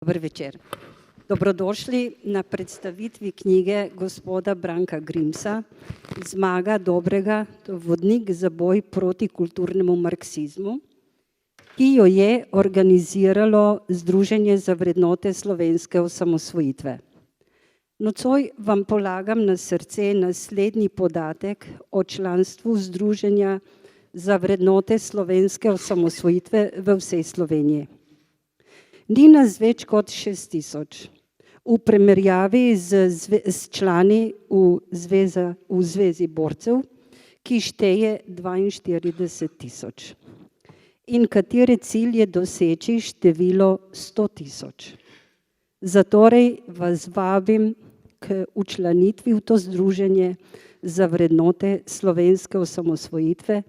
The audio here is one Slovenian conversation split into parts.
Dober večer. Dobrodošli na predstavitvi knjige gospoda Branka Grimsa Zmaga dobrega, vodnik za boj proti kulturnemu marksizmu, ki jo je organiziralo Združenje za vrednote slovenske osamosvojitve. Nocoj vam polagam na srce naslednji podatek o članstvu Združenja za vrednote slovenske osamosvojitve v vsej Sloveniji. Ni nas več kot 6000. V primerjavi s člani v Zvezi borcev, ki šteje 42 000. In katere cilj je doseči število 100 000. Zatorej vas vabim k včlanitvi v to združenje za vrednote slovenske osamosvojitve,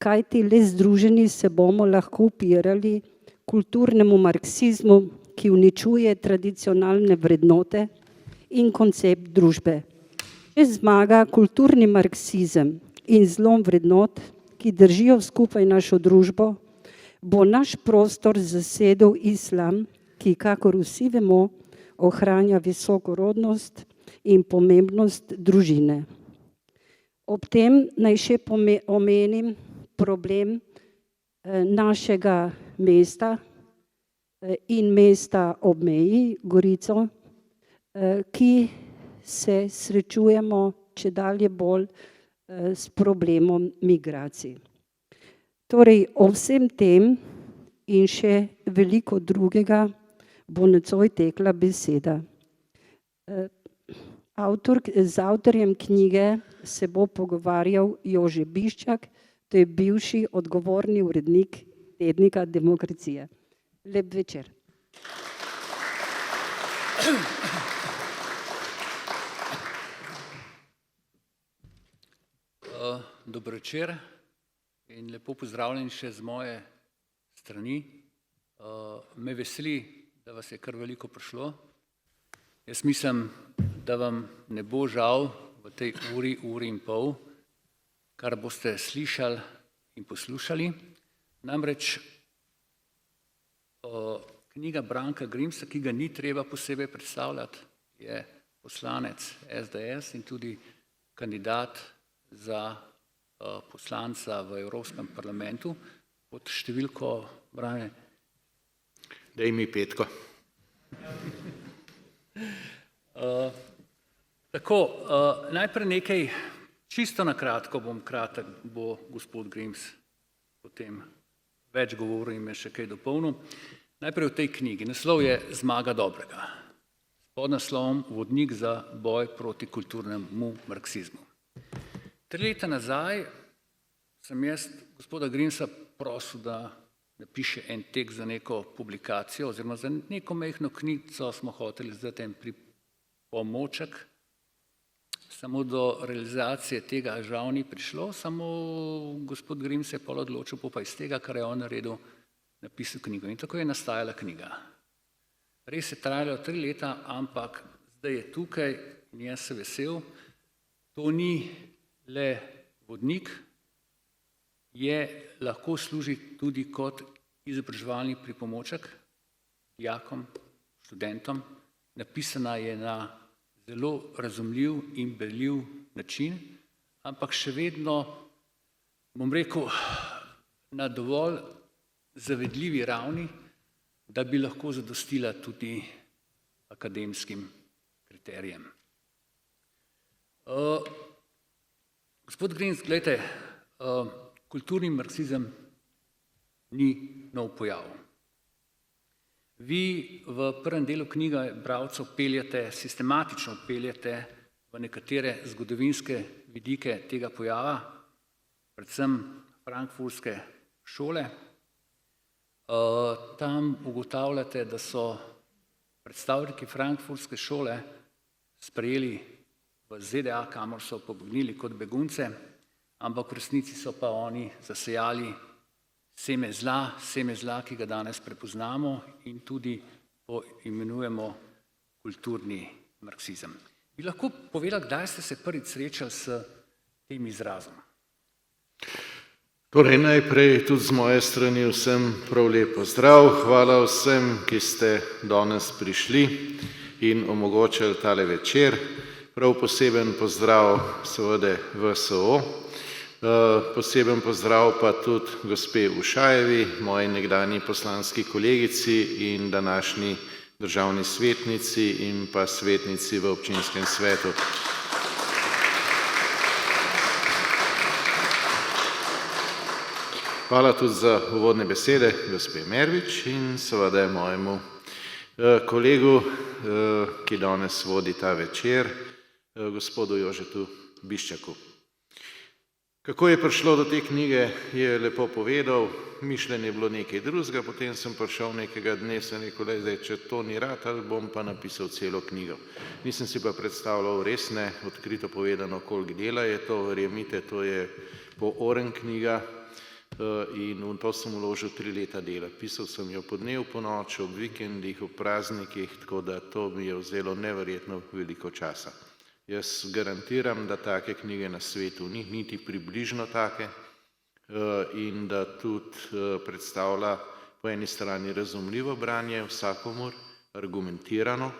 kajti le združeni se bomo lahko upirali kulturnemu marksizmu, ki uničuje tradicionalne vrednote in koncept družbe. Če zmaga kulturni marksizem in zlom vrednot, ki držijo skupaj našo družbo, bo naš prostor zasedel islam, ki, kakor vsi vemo, ohranja visoko rodnost in pomembnost družine. Ob tem naj še omenim problem našega mesta in mesta ob meji, Gorico, ki se srečujemo čedalje bolj s problemom migracij. Torej, o vsem tem in še veliko drugega bo nocoj tekla beseda. Z avtorjem knjige se bo pogovarjal Jože Biščak, to je bivši odgovorni urednik tednika Demokracija. Lep večer. Dober večer in lepo pozdravljen še z moje strani. Me veseli, da vas je kar veliko prišlo. Jaz mislim, da vam ne bo žal v tej uri in pol, kar boste slišali in poslušali. Namreč knjiga Branka Grimsa, ki ga ni treba posebej predstavljati, je poslanec SDS in tudi kandidat za poslanca v Evropskem parlamentu pod številko, Brane? Daj mi petko. Tako, najprej nekaj, čisto na kratko bom kratek, bo gospod Grims potem več govoril in me še kaj dopolnil. Najprej o tej knjigi. Naslov je Zmaga dobrega. S podnaslovom Vodnik za boj proti kulturnemu marksizmu. 3 leta nazaj sem jaz gospoda Grimsa prosil, da napiše en tekst za neko publikacijo oziroma za neko majhno knjigico smo hoteli izdati en pripomoček. Samo do realizacije tega žal ni prišlo, samo gospod Grims je pol odločil, pa iz tega, kar je on naredil, napisal knjigo. In tako je nastajala knjiga. Res je trajalo 3 leta, ampak zdaj je tukaj in jaz sem vesel. To ni le vodnik, lahko služi tudi kot izobraževalni pripomoček dijakom, študentom. Napisana je na zelo razumljiv in berljiv način, ampak še vedno, bom rekel, na dovolj zavedljivi ravni, da bi lahko zadostila tudi akademskim kriterijem. Gospod Grims, glejte, kulturni marksizem ni nov pojav. Vi v prvem delu knjige bralcev sistematično peljete v nekatere zgodovinske vidike tega pojava, predvsem frankfurtske šole. Tam ugotavljate, da so predstavniki frankfurtske šole sprejeli v ZDA, kamor so pobegnili kot begunce, ampak v resnici so pa oni zasejali seme zla, ki ga danes prepoznamo in tudi poimenujemo kulturni marksizem. Bi lahko povedali, kdaj ste se prvič srečali s tem izrazom? Torej najprej tudi z moje strani vsem prav lep pozdrav. Hvala vsem, ki ste danes prišli in omogočili tale večer. Prav poseben pozdrav seveda VSO. Poseben pozdrav pa tudi gospe Ušajevi, moji nekdanji poslanski kolegici in današnji državni svetnici in pa svetnici v občinskem svetu. Hvala tudi za uvodne besede gospe Mervič in seveda mojemu kolegu, ki danes vodi ta večer, gospodu Jožetu Biščaku. Kako je prišlo do te knjige, je lepo povedal. Mišljenje je bilo nekaj drugega, potem sem prišel nekega dne, sem rekel, zdaj, če to ni ratal, bom pa napisal celo knjigo. Nisem si pa predstavljal res ne, odkrito povedano, koliko dela je to, verjemite, to je pooren knjiga. In v to sem vložil 3 leta dela. Pisal sem jo po dnevu, po noči, ob vikendih, ob praznikih, tako da to mi je vzelo neverjetno veliko časa. Jaz garantiram, da take knjige na svetu ni, niti približno take, in da tudi predstavlja po eni strani razumljivo branje vsakomur, argumentirano,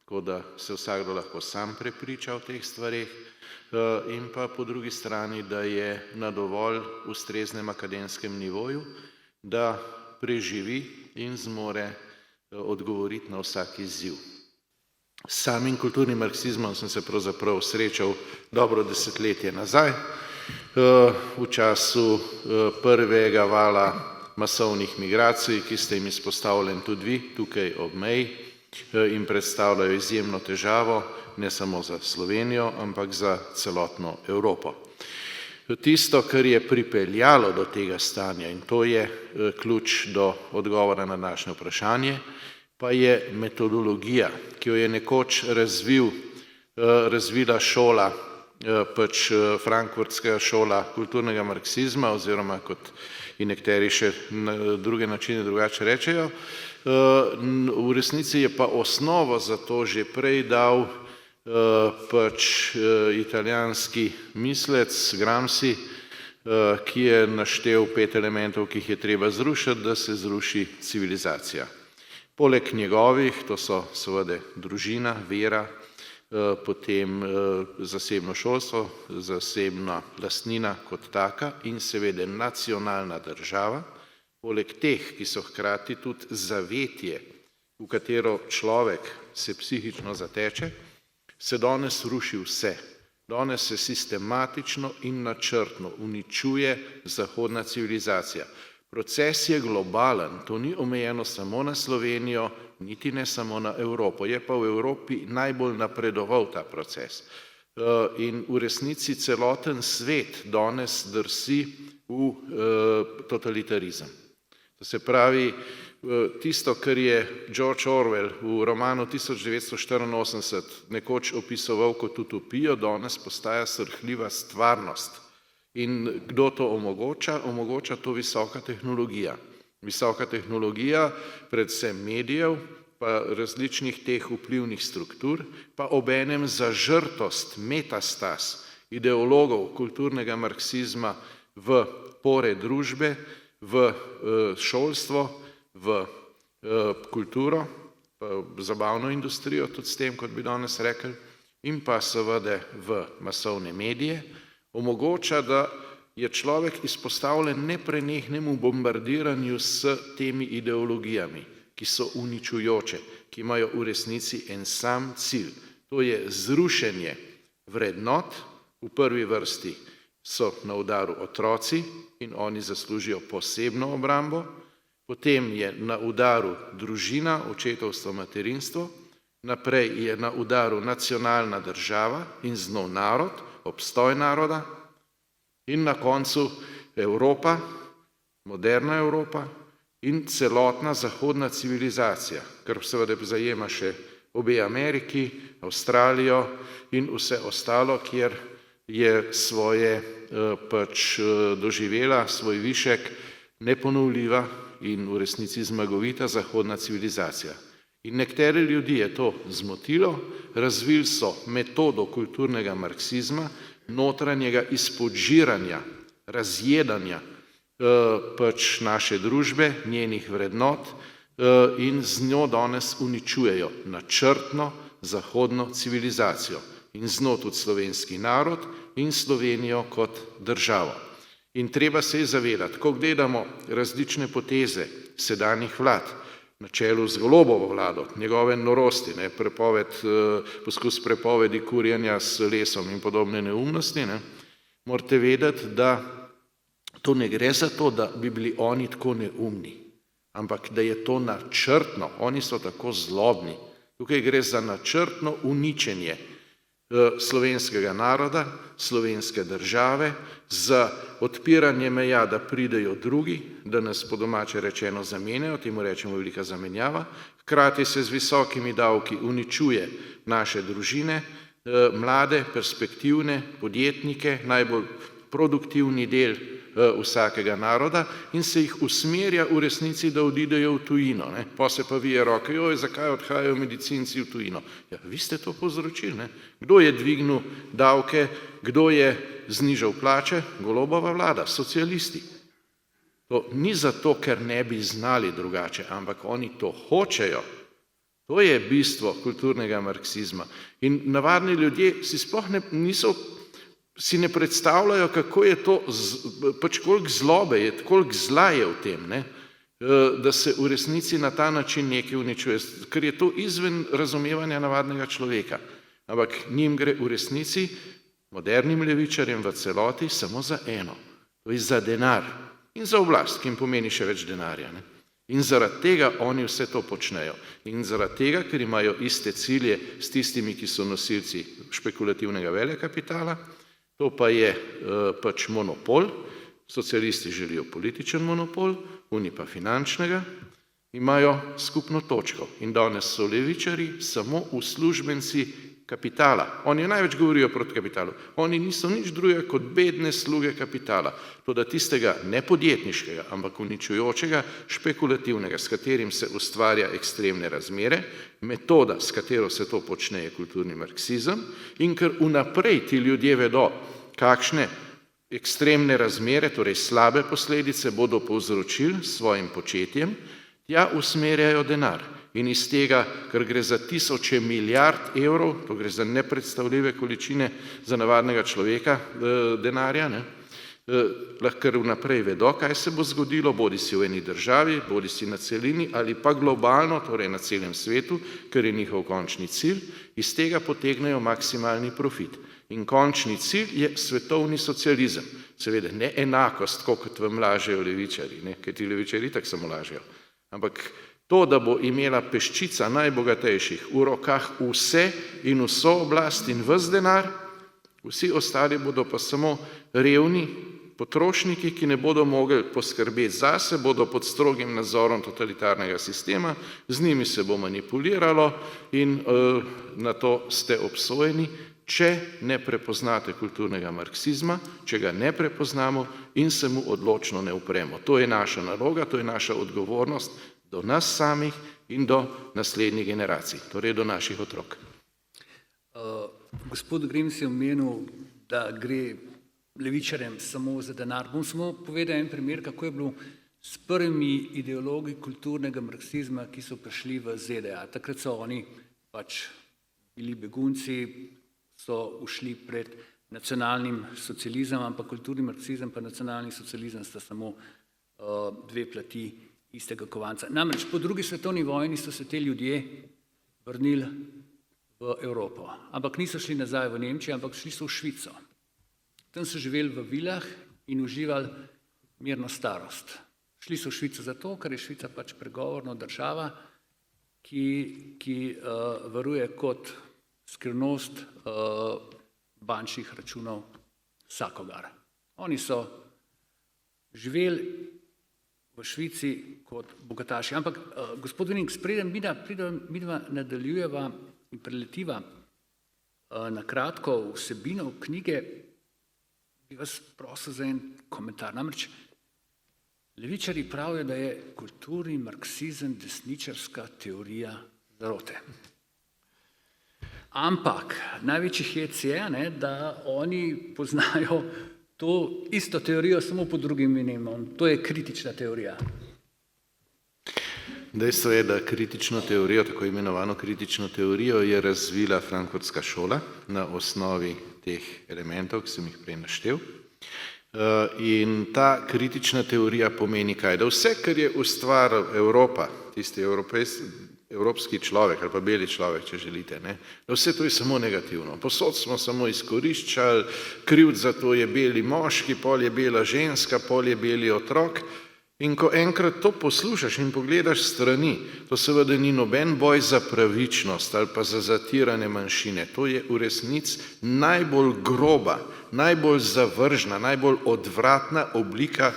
tako da se vsakdo lahko sam prepriča o teh stvareh, in pa po drugi strani, da je na dovolj ustreznem akademskem nivoju, da preživi in zmore odgovoriti na vsak izziv. S samim kulturnim marksizmom sem se pravzaprav srečal dobro desetletje nazaj, v času prvega vala masovnih migracij, ki ste jim izpostavljeni tudi vi tukaj ob meji in predstavljajo izjemno težavo, ne samo za Slovenijo, ampak za celotno Evropo. Tisto, kar je pripeljalo do tega stanja, in to je ključ do odgovora na današnje vprašanje, pa je metodologija, ki jo je nekoč razvila šola, pač frankfurtska šola kulturnega marksizma, oziroma kot in nekateri še na druge načine drugače rečejo. V resnici je pa osnovo za to že prej dal pač italijanski mislec Gramsci, ki je naštel 5 elementov, ki jih je treba zrušiti, da se zruši civilizacija. Poleg njegovih, to so seveda družina, vera, potem zasebno šolstvo, zasebna lastnina kot taka in seveda nacionalna država, poleg teh, ki so hkrati tudi zavetje, v katero človek se psihično zateče, se danes ruši vse. Danes se sistematično in načrtno uničuje zahodna civilizacija. Proces je globalen, to ni omejeno samo na Slovenijo, niti ne samo na Evropo. Je pa v Evropi najbolj napredoval ta proces. In v resnici celoten svet danes drsi v totalitarizem. To se pravi, tisto, kar je George Orwell v romanu 1984 nekoč opisoval kot utopijo, danes postaja srhljiva stvarnost. In kdo to omogoča? Omogoča to visoka tehnologija. Visoka tehnologija, predvsem medijev, pa različnih teh vplivnih struktur, pa obenem zažrtost, metastas ideologov kulturnega marksizma v pore družbe, v šolstvo, v kulturo, zabavno industrijo, tudi s tem, kot bi danes rekli, in pa seveda v masovne medije, omogoča, da je človek izpostavljen neprenehnemu bombardiranju s temi ideologijami, ki so uničujoče, ki imajo v resnici en sam cilj. To je zrušenje vrednot, v prvi vrsti so na udaru otroci in oni zaslužijo posebno obrambo, potem je na udaru družina, očetovstvo, materinstvo, naprej je na udaru nacionalna država in znov narod, obstoj naroda in na koncu Evropa, moderna Evropa in celotna zahodna civilizacija, kar seveda zajema še obe Ameriki, Avstralijo in vse ostalo, kjer je svoje pač doživela, svoj višek neponovljiva in v resnici zmagovita zahodna civilizacija. In nekateri ljudi je to zmotilo, razvili so metodo kulturnega marksizma, notranjega izpodžiranja, razjedanja pač naše družbe, njenih vrednot in z njo danes uničujejo načrtno zahodno civilizacijo in z njo tudi slovenski narod in Slovenijo kot državo. In treba se je zavedati, ko gledamo različne poteze sedanjih vlad, na čelu z Golobovo vlado, njegove norosti, poskus prepovedi kurjenja s lesom in podobne neumnosti, morate vedeti, da to ne gre za to, da bi bili oni tako neumni, ampak da je to načrtno, oni so tako zlobni. Tukaj gre za načrtno uničenje slovenskega naroda, slovenske države, za odpiranje meja, da pridejo drugi, da nas po domače rečeno zamenjajo, temu rečemo velika zamenjava, hkrati se z visokimi davki uničuje naše družine, mlade, perspektivne, podjetnike, najbolj produktivni del vsakega naroda in se jih usmerja v resnici, da odidejo v tujino. Pa se pa vije roke, joj, zakaj odhajajo medicinci v tujino? Ja, vi ste to povzročili. Kdo je dvignil davke, kdo je znižal plače? Golobova vlada, socialisti. To ni zato, ker ne bi znali drugače, ampak oni to hočejo. To je bistvo kulturnega marksizma. In navadni ljudje si sploh si ne predstavljajo, kako je to, pač koliko zlobe je, koliko zla je v tem, da se v resnici na ta način nekaj uničuje, ker je to izven razumevanja navadnega človeka. Ampak njim gre v resnici, modernim levičarjem v celoti, samo za eno. To je za denar in za oblast, ki jim pomeni še več denarja. In zaradi tega oni vse to počnejo. In zaradi tega, ker imajo iste cilje s tistimi, ki so nosilci špekulativnega velekapitala, to pa je pač monopol, socialisti želijo političen monopol, oni pa finančnega, imajo skupno točko. In danes so levičarji samo uslužbenci kapitala. Oni največ govorijo proti kapitalu. Oni niso nič drugega kot bedne sluge kapitala. Toda tistega ne podjetniškega, ampak uničujočega, špekulativnega, s katerim se ustvarja ekstremne razmere, metoda, s katero se to počne, je kulturni marksizem, in ker vnaprej ti ljudje vedo, kakšne ekstremne razmere, torej slabe posledice, bodo povzročili s svojim početjem, tja usmerjajo denar. In iz tega, ker gre za tisoče milijard evrov, to gre za nepredstavljive količine za navadnega človeka denarja, lahko vnaprej vedo, kaj se bo zgodilo, bodi si v eni državi, bodi si na celini ali pa globalno, torej na celem svetu, ker je njihov končni cilj, iz tega potegnejo maksimalni profit. In končni cilj je svetovni socializem. Seveda ne enakost, kot vam lažejo levičarji, ker ti levičarji itak samo lažejo. Ampak to, da bo imela peščica najbogatejših v rokah vse in vso oblast in ves denar, vsi ostali bodo pa samo revni potrošniki, ki ne bodo mogli poskrbeti zase, bodo pod strogim nadzorom totalitarnega sistema, z njimi se bo manipuliralo in na to ste obsojeni, če ne prepoznate kulturnega marksizma, če ga ne prepoznamo in se mu odločno ne upremo. To je naša naloga, to je naša odgovornost do nas samih in do naslednjih generacij, torej do naših otrok. Gospod Grims je omenil, da gre levičarjem samo za denar. Bom samo povedal en primer, kako je bilo s prvimi ideologi kulturnega marksizma, ki so prišli v ZDA. Takrat so oni pač bili begunci, so ušli pred nacionalnim socializem, ampak kulturni marksizem pa nacionalni socializem sta samo dve plati istega kovanca. Namreč po drugi svetovni vojni so se te ljudje vrnili v Evropo, ampak niso šli nazaj v Nemčijo, ampak šli so v Švico. Tam so živeli v vilah in uživali mirno starost. Šli so v Švico zato, ker je Švica pač pregovorna država, ki varuje kot skrivnost bančnih računov vsakogar. Oni so živeli v Švici kot bogataši. Ampak, gospod Vining, preden midva nadaljujeva in preletiva na kratko vsebino knjige, bi vas prosil za en komentar. Namreč, levičarji pravijo, da je kulturni marksizem desničarska teorija zarote. Ampak največji hec je, da oni poznajo to isto teorijo samo pod drugim imenom. To je kritična teorija. Dejstvo je, da kritično teorijo, tako imenovano kritično teorijo, je razvila frankfurtska šola na osnovi teh elementov, ki sem jih prej naštel. In ta kritična teorija pomeni kaj? Da vse, kar je ustvaril Evropa, tisti evropski človek ali pa beli človek, če želite, ne, da vse to je samo negativno. Posod smo samo izkoriščali, krivd za to je beli moški, pol je bela ženska, pol je beli otrok. In ko enkrat to poslušaš in pogledaš strani, to seveda ni noben boj za pravičnost ali pa za zatirane manjšine. To je v resnici najbolj groba, najbolj zavržna, najbolj odvratna oblika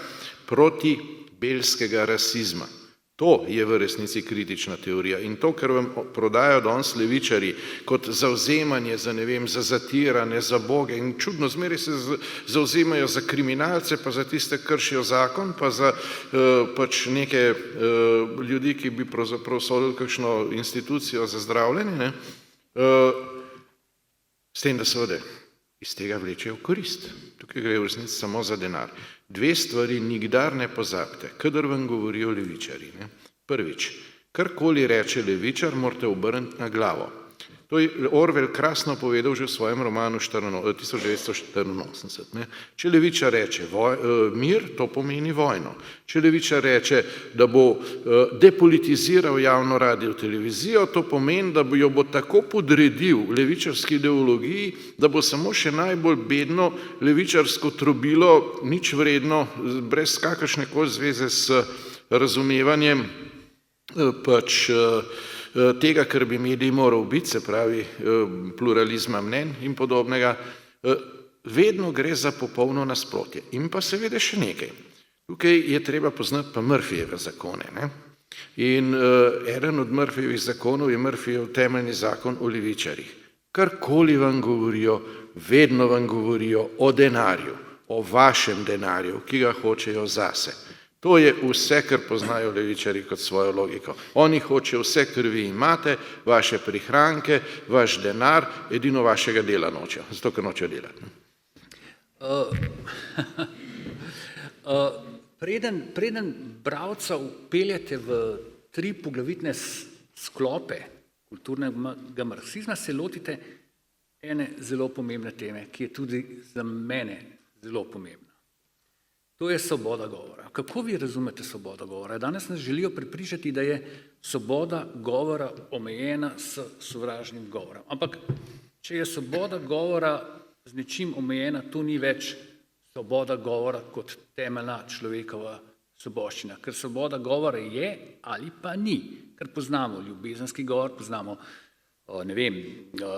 protibelskega rasizma. To je v resnici kritična teorija. In to, kar vam prodajajo danes levičarji kot zavzemanje za, ne vem, za zatirane, za boge in čudno zmeraj se zavzemajo za kriminalce, pa za tiste, ki kršijo zakon, pa za pač neke ljudi, ki bi pravzaprav sodili kakšno institucijo za zdravljenje, ne, s tem, da seveda iz tega vlečejo korist. Tukaj gre v resnici samo za denar. Dve stvari nikdar ne pozabite, kadar vam govorijo levičarji. Ne. Prvič, karkoli reče levičar, morate obrniti na glavo. To je Orwell krasno povedal že v svojem romanu 1984. Ne. Če levičar reče mir, to pomeni vojno. Če levičar reče, da bo depolitiziral javno radio televizijo, to pomeni, da jo bo tako podredil levičarski ideologiji, da bo samo še najbolj bedno levičarsko trobilo, nič vredno, brez kakršnekoli zveze s razumevanjem pač tega, kar bi medij moral biti, se pravi pluralizma mnenj in podobnega, vedno gre za popolno nasprotje. In pa seveda še nekaj. Tukaj je treba poznati pa Murphyjeve zakone. Ne? In eden od Murphyjevih zakonov je Murphyjev temeljni zakon o levičarjih. Karkoli vam govorijo, vedno vam govorijo o denarju, o vašem denarju, ki ga hočejo zase. To je vse, kar poznajo levičarji kot svojo logiko. Oni hočejo vse, kar vi imate, vaše prihranke, vaš denar, edino vašega dela nočejo, zato ker nočejo delati. Preden bralca vpeljete v tri poglavitne sklope kulturnega marksizma, se lotite ene zelo pomembne teme, ki je tudi za mene zelo pomembna. To je svoboda govora. Kako vi razumete svobodo govora? Danes nas želijo prepričati, da je svoboda govora omejena s sovražnim govorom. Ampak, če je svoboda govora z nečim omejena, to ni več svoboda govora kot temeljna človekova svoboščina. Ker svoboda govora je ali pa ni. Ker poznamo ljubezenski govor, poznamo, ne vem,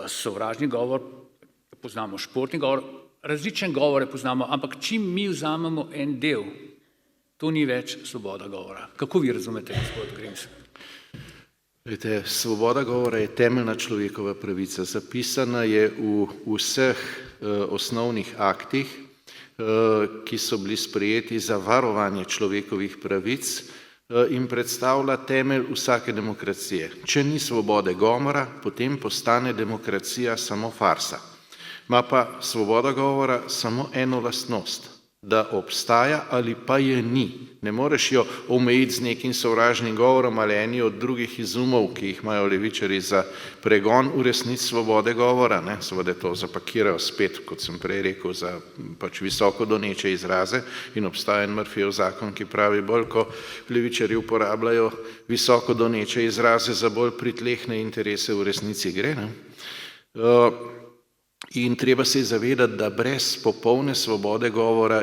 sovražni govor, poznamo športni govor, različne govore poznamo, ampak čim mi vzamemo en del, to ni več svoboda govora. Kako vi razumete, gospod Grims? Vete, svoboda govora je temeljna človekova pravica. Zapisana je v vseh osnovnih aktih, ki so bili sprejeti za varovanje človekovih pravic in predstavlja temelj vsake demokracije. Če ni svobode govora, potem postane demokracija samo farsa. Ma pa svoboda govora samo eno lastnost, da obstaja ali pa je ni. Ne moreš jo omejiti z nekim sovražnim govorom ali eni od drugih izumov, ki jih imajo levičarji za pregon v resnici svobode govora. Ne? Seveda to zapakirajo spet, kot sem prej rekel, za pač visoko doneče izraze in obstaja en Murphyjev zakon, ki pravi, bolj ko levičarji uporabljajo visoko doneče izraze, za bolj pritlehne interese v resnici gre. Ne? In treba se zavedati, da brez popolne svobode govora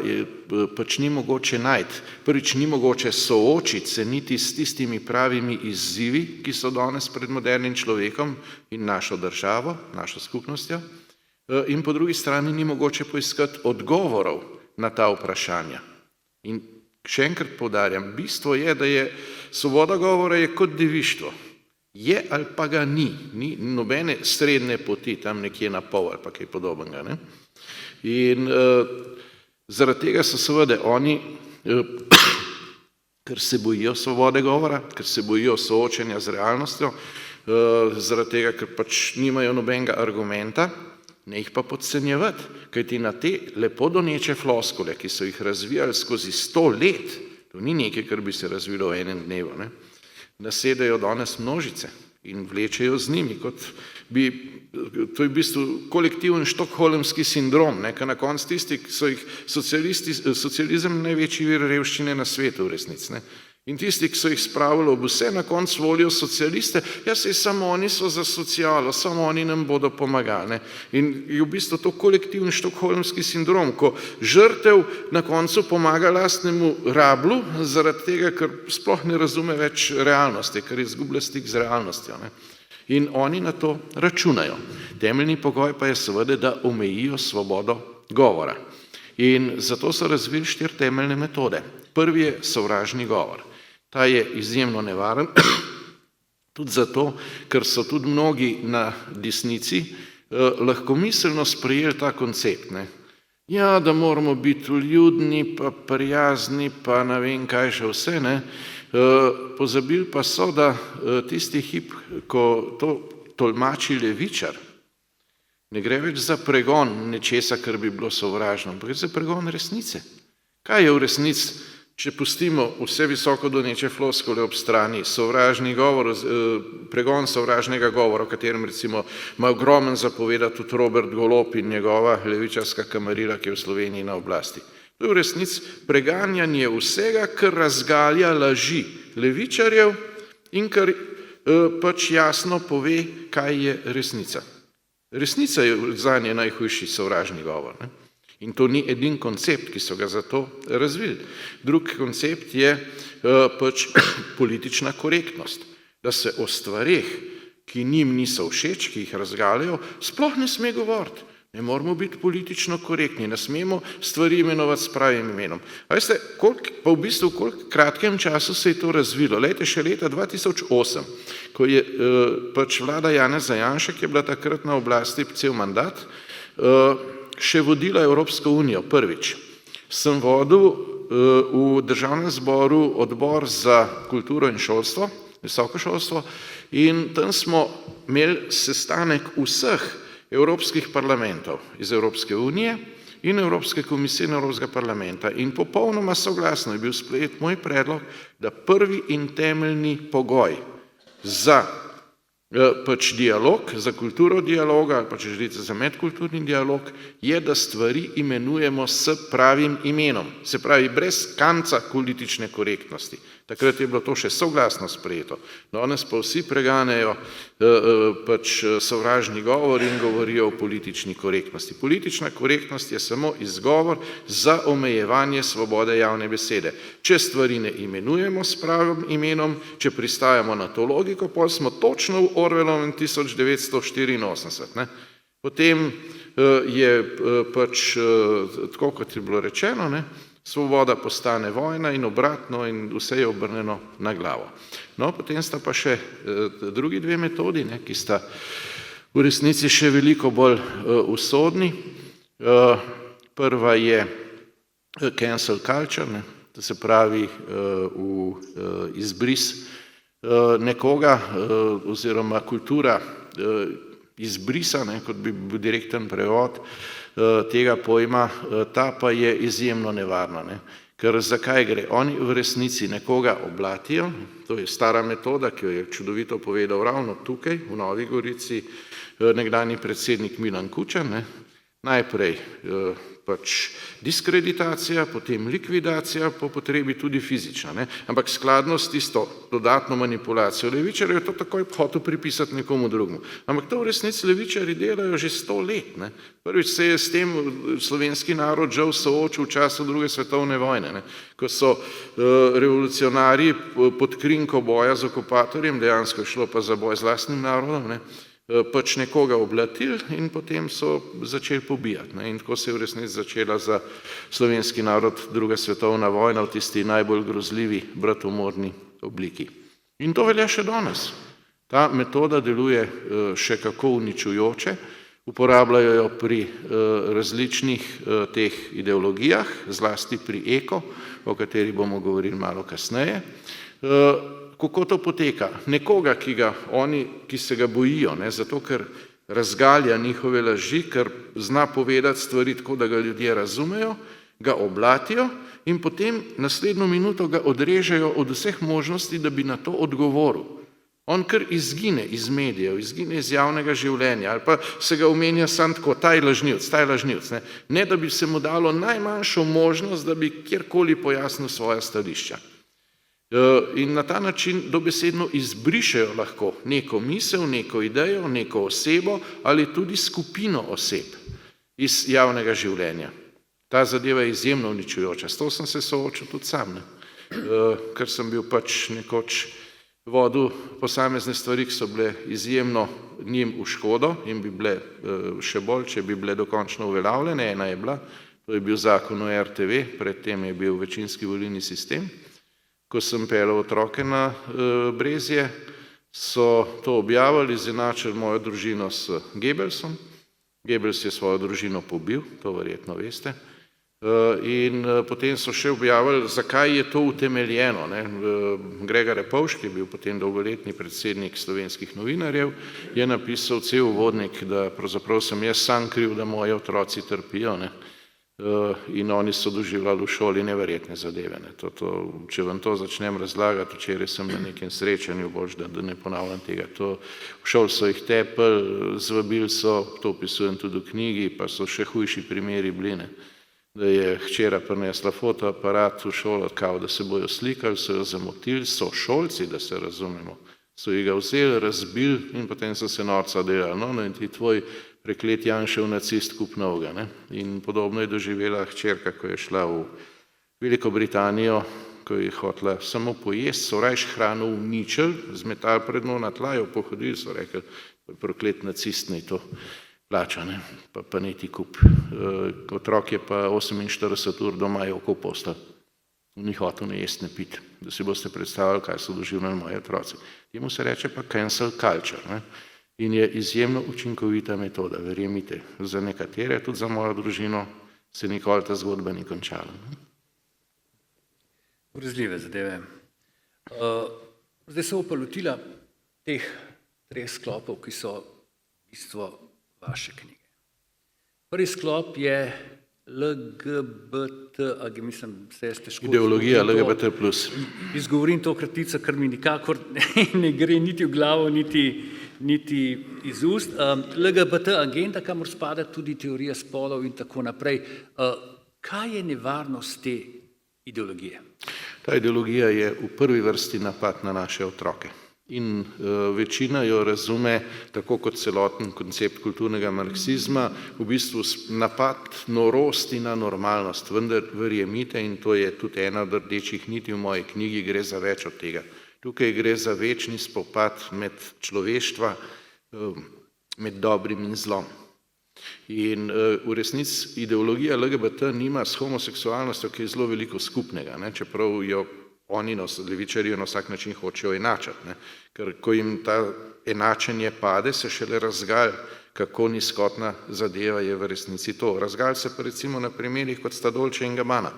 pač ni mogoče najti. Prvič ni mogoče soočiti se niti s tistimi pravimi izzivi, ki so danes pred modernim človekom in našo državo, našo skupnostjo. In po drugi strani ni mogoče poiskati odgovorov na ta vprašanja. In še enkrat poudarjam, bistvo je, da je svoboda govora je kot devištvo. Je ali pa ga ni. Ni nobene srednje poti, tam nekje na pol ali pa kaj podobnega. Ne? In zaradi tega so seveda oni, ker se bojijo svobode govora, ker se bojijo soočenja z realnostjo, zaradi tega, ker pač nimajo nobenega argumenta, ne jih pa podcenjevati, kajti na te lepo doneče floskule, ki so jih razvijali skozi 100 let, to ni nekaj, kar bi se razvilo v enem dnevu, ne, nasedajo danes množice in vlečejo z njimi, kot bi, to je v bistvu kolektiven štokholmski sindrom, ne, ker na koncu tisti, ki so jih socializem največji vir revščine na svetu v resnici, ne. In tisti, ki so jih spravili ob vse, na koncu volijo socialiste, ja, saj samo oni so za socialo, samo oni nam bodo pomagali. Ne? In je v bistvu to kolektivni štokholmski sindrom, ko žrtev na koncu pomaga lastnemu rablu, zaradi tega, ker sploh ne razume več realnosti, ker izgublja stik z realnostjo. Ne? In oni na to računajo. Temeljni pogoj pa je seveda, da omejijo svobodo govora. In zato so razvili 4 temeljne metode. Prvi je sovražni govor. Ta je izjemno nevaren, tudi zato, ker so tudi mnogi na desnici lahkomiselno sprejeli ta koncept. Ne? Ja, da moramo biti vljudni, pa prijazni, pa ne vem kaj še vse. Ne? Pozabili pa so, da tisti hip, ko to tolmači levičar, ne gre več za pregon nečesa, kar bi bilo sovražno, ampak gre za pregon resnice. Kaj je v resnici? Če pustimo vse visoko doneče floskule ob strani, sovražni govor, pregon sovražnega govora, o katerem recimo ima ogromen zapovedati tudi Robert Golob in njegova levičarska kamarila, ki je v Sloveniji na oblasti. To je v resnici preganjanje vsega, kar razgalja laži levičarjev in kar pač jasno pove, kaj je resnica. Resnica je zanje najhujši sovražni govor. Ne? In to ni edin koncept, ki so ga zato razvili. Drugi koncept je pač politična korektnost, da se o stvareh, ki njim niso všeč, ki jih razgaljajo, sploh ne sme govoriti. Ne moramo biti politično korektni, ne smemo stvari imenovati s pravim imenom. A veste, pa v bistvu v koliko kratkem času se je to razvilo? Lejte, še leta 2008, ko je pač vlada Janeza Janše, ki je bila takrat na oblasti cel mandat, še vodila Evropsko unijo prvič. Sem vodil v državnem zboru odbor za kulturo in šolstvo, visoko šolstvo, in tam smo imeli sestanek vseh evropskih parlamentov iz Evropske unije in Evropske komisije in Evropskega parlamenta. In popolnoma soglasno je bil sprejet moj predlog, da prvi in temeljni pogoj za pač dialog, za kulturo dialoga, ali pa če želite za medkulturni dialog, je, da stvari imenujemo s pravim imenom, se pravi brez kanca politične korektnosti. Takrat je bilo to še soglasno sprejeto. Danes pa vsi preganjajo pač sovražni govor in govorijo o politični korektnosti. Politična korektnost je samo izgovor za omejevanje svobode javne besede. Če stvari ne imenujemo s pravim imenom, če pristajamo na to logiko, potem smo točno v Orwellovem 1984. Ne? Potem je pač tako, kot je bilo rečeno, ne? Svoboda postane vojna in obratno in vse je obrnjeno na glavo. No, potem sta pa še drugi 2 metodi, ne, ki sta v resnici še veliko bolj usodni. Prva je cancel culture, ne, to se pravi izbris nekoga oziroma kultura izbrisa, ne, kot bi bil direkten prevod tega pojma, ta pa je izjemno nevarna. Ne. Ker zakaj gre? Oni v resnici nekoga oblatijo, to je stara metoda, ki jo je čudovito povedal ravno tukaj, v Novi Gorici, nekdanji predsednik Milan Kučan. Ne. Najprej pač diskreditacija, potem likvidacija, po potrebi tudi fizična. Ne. Ampak skladno s tisto dodatno manipulacijo levičarjev je to takoj hotel pripisati nekomu drugemu. Ampak to v resnici levičarji delajo že 100 let. Ne. Prvič se je s tem slovenski narod žal soočil v času druge svetovne vojne, ne. Ko so revolucionarji pod krinko boja z okupatorjem, dejansko je šlo pa za boj z lastnim narodom, ne, pač nekoga oblatili in potem so začeli pobijati. Ne? In tako se je v resnici začela za slovenski narod druga svetovna vojna v tisti najbolj grozljivi bratomorni obliki. In to velja še danes. Ta metoda deluje še kako uničujoče, uporabljajo jo pri različnih teh ideologijah, zlasti pri eko, o kateri bomo govorili malo kasneje. Kako to poteka? Nekoga, ki se ga bojijo, ne, zato ker razgalja njihove laži, ker zna povedati stvari tako, da ga ljudje razumejo, ga oblatijo in potem naslednjo minuto ga odrežejo od vseh možnosti, da bi na to odgovoril. On kar izgine iz medijev, izgine iz javnega življenja ali pa se ga omenja samo tako, ta je lažnivec. Ne, da bi se mu dalo najmanjšo možnost, da bi kjerkoli pojasnil svoja stališča. In na ta način dobesedno izbrišejo lahko neko misel, neko idejo, neko osebo ali tudi skupino oseb iz javnega življenja. Ta zadeva je izjemno uničujoča. S to sem se soočil tudi sam, ker sem bil pač nekoč vodil posamezne stvari, ki so bile izjemno njim v škodo in bi bile še bolj, če bi bile dokončno uveljavljene. Ena je bila, to je bil zakon o RTV, predtem je bil večinski volilni sistem. Ko sem peljal otroke na Brezje, so to objavili, izenačili mojo družino s Goebbelsom. Goebbels je svojo družino pobil, to verjetno veste. In potem so še objavili, zakaj je to utemeljeno. Gregor Repovž, ki je bil potem dolgoletni predsednik Slovenskih novinarjev, je napisal cel uvodnik, da pravzaprav sem jaz sam kriv, da moji otroci trpijo. In oni so doživljali v šoli neverjetne zadeve. Če vam to začnem razlagati, včeraj sem na nekem srečanju, boljš, da ne ponavljam tega. V šoli so jih tepli, zvabili so, to opisujem tudi v knjigi, pa so še hujši primeri bili. Da je hčera prinesla fotoaparat v šolo, kao da se bojo slikali, so jo zamotili, so šolci, da se razumemo, so ji ga vzeli, razbili in potem so se norca delali. No, in ti tvoj preklet Janšev nacist kup novega. In podobno je doživela hčerka, ko je šla v Veliko Britanijo, ko je hotela samo pojesti, so rajš hrano uničili, zmetali pred njo na tla, jo pohodili, so rekli, proklet nacist naj to plača, pa ne ti kup. Otrok je pa 48 ur doma je oko postal. Ni hotel ne jesti, ne piti. Da si boste predstavljali, kaj so doživljali moji otroci. Temu se reče pa cancel culture. In je izjemno učinkovita metoda, verjemite. Za nekatere, tudi za mojo družino, se nikoli ta zgodba ni končala. Grozljive zadeve. Zdaj se bo pa lotila teh 3 sklopov, ki so bistvo vaše knjige. Prvi sklop je LGBT, mislim, se jaz težko... Ideologija LGBT+. Izgovorim to kratico, ker mi nikakor ne gre niti v glavo, niti iz ust. LGBT agenda, kamor spada tudi teorija spolov in tako naprej. Kaj je nevarnost te ideologije? Ta ideologija je v prvi vrsti napad na naše otroke. In večina jo razume tako kot celoten koncept kulturnega marksizma, v bistvu napad norosti na normalnost, vendar verjemite, in to je tudi ena od rdečih niti v moji knjigi, gre za več od tega. Tukaj gre za večni spopad med človeštva, med dobrim in zlom. In v resnici ideologija LGBT nima s homoseksualnostjo, ki je zelo veliko skupnega, čeprav jo oni levičarji na vsak način hočejo enačati. Ker ko jim ta enačenje pade, se šele razgalj, kako nizkotna zadeva je v resnici to. Razgalj se pa recimo na primerih kot sta Dolce in Gabbana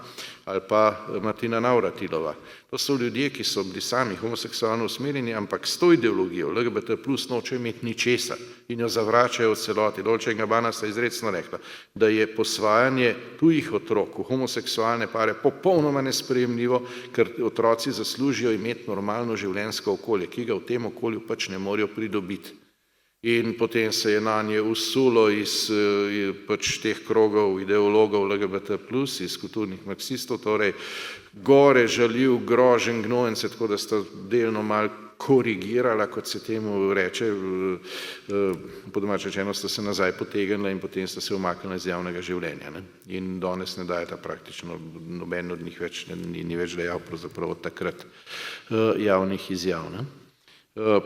ali pa Martina Navratilova. To so ljudje, ki so bili sami homoseksualno usmerjeni, ampak s to ideologijo LGBT plus noče imeti ničesar in jo zavračajo v celoti. Dolce in Gabbana sta izrecno rekla, da je posvajanje tujih otrok v homoseksualne pare popolnoma nesprejemljivo, ker otroci zaslužijo imeti normalno življenjsko okolje, ki ga v tem okolju pač ne morejo pridobiti. In potem se je nanje usulo iz pač teh krogov ideologov LGBT+, iz kulturnih marksistov, torej gore, žaljiv, grožen, gnojence, tako da sta delno malo korigirala, kot se temu reče, po domače rečeno sta se nazaj potegnila in potem sta se umaknila iz javnega življenja. In danes ne dajeta praktično, noben od njih ni več dejal pravzaprav od takrat javnih izjav.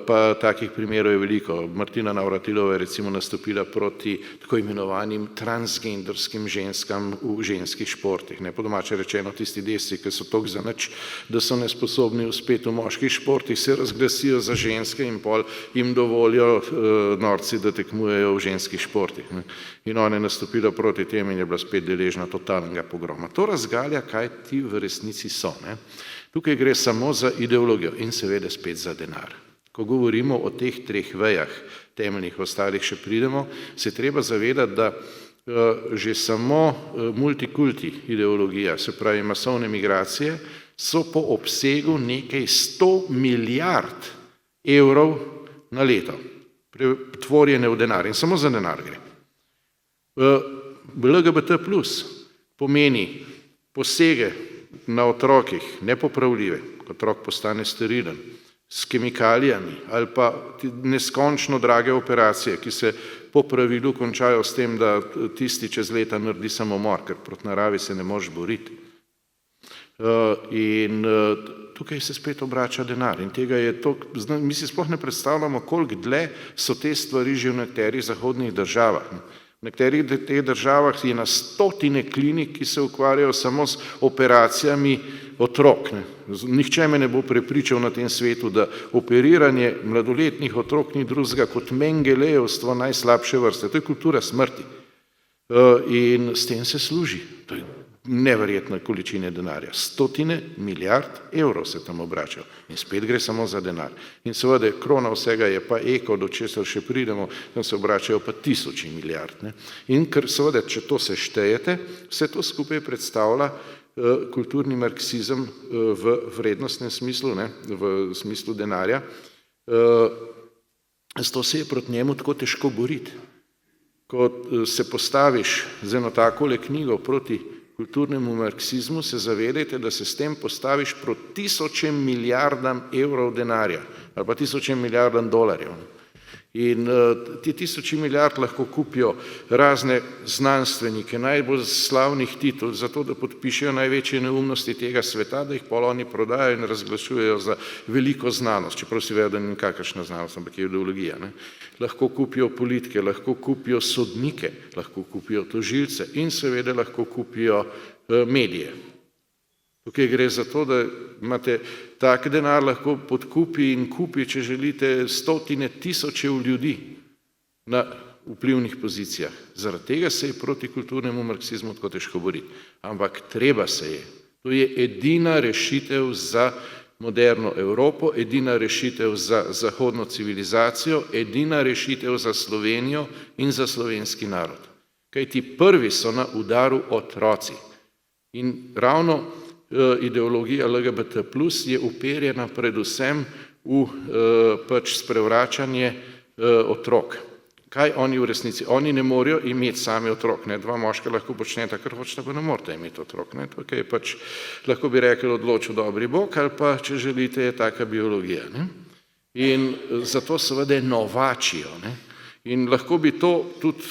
Pa takih primerov je veliko. Martina Navratilova je recimo nastopila proti tako imenovanim transgenderskim ženskam v ženskih športih. Po domače rečeno, tisti desci, ki so toliko zanič, da so nesposobni uspeti v moških športih, se razglasijo za ženske in pol jim dovolijo norci, da tekmujejo v ženskih športih. In ona je nastopila proti tem in je bila spet deležna totalnega pogroma. To razgalja, kaj ti v resnici so. Tukaj gre samo za ideologijo in seveda spet za denar. Ko govorimo o teh treh vejah, temeljnih, ostalih še pridemo, se treba zavedati, da že samo multikulti ideologija, se pravi masovne migracije, so po obsegu nekaj 100 milijard evrov na leto, pretvorjene v denar in samo za denar gre. LGBT plus pomeni posege na otrokih, nepopravljive, otrok postane sterilen, s kemikalijami ali pa neskončno drage operacije, ki se po pravilu končajo s tem, da tisti čez leta naredi samomor, ker proti naravi se ne moreš boriti. In tukaj se spet obrača denar in tega je to, mi si sploh ne predstavljamo, koliko dlje so te stvari že v nekaterih zahodnih državah. V nekaterih teh državah je na stotine klinik, ki se ukvarjajo samo s operacijami otrok. Nihče me ne bo prepričal na tem svetu, da operiranje mladoletnih otrok ni drugega kot mengelejevstvo najslabše vrste. To je kultura smrti. In s tem se služi. To je neverjetna količina denarja. Stotine milijard evrov se tam obračajo. In spet gre samo za denar. In seveda krona vsega je pa eko, do česar še pridemo, tam se obračajo pa tisoči milijard. Ne? In ker seveda, če to seštejete, vse to skupaj predstavlja kulturni marksizem v vrednostnem smislu, ne? V smislu denarja. Zato se je proti njemu tako težko boriti. Ko se postaviš z eno takole knjigo proti kulturnemu marksizmu, se zavedajte, da se s tem postaviš proti tisočem milijardam evrov denarja ali pa tisočem milijardam dolarjev. In ti tisoči milijard lahko kupijo razne znanstvenike, najbolj slavnih titul, zato da podpišejo največje neumnosti tega sveta, da jih pol oni prodajo in razglašujejo za veliko znanost, čeprav si vejo, da ni nikakršna znanost, ampak je ideologija. Ne? Lahko kupijo politike, lahko kupijo sodnike, lahko kupijo tožilce in seveda lahko kupijo medije. Tukaj gre za to, da imate tak denar lahko podkupi in kupi, če želite, stotine tisočev ljudi na vplivnih pozicijah. Zaradi tega se je proti kulturnemu marksizmu tako težko boriti. Ampak treba se je. To je edina rešitev za moderno Evropo, edina rešitev za zahodno civilizacijo, edina rešitev za Slovenijo in za slovenski narod. Kajti prvi so na udaru otroci. In ravno ideologija LGBT plus je uperjena predvsem v pač sprevračanje otrok. Kaj oni v resnici? Oni ne morejo imeti sami otrok. Ne? Dva moška lahko počneta, kar hočeta, pa ne morete imeti otrok. Ne? Tukaj je pač, lahko bi rekli, odločil dobri Bog, ali pa, če želite, je taka biologija. Ne? In zato seveda novačijo. Ne? In lahko bi to tudi,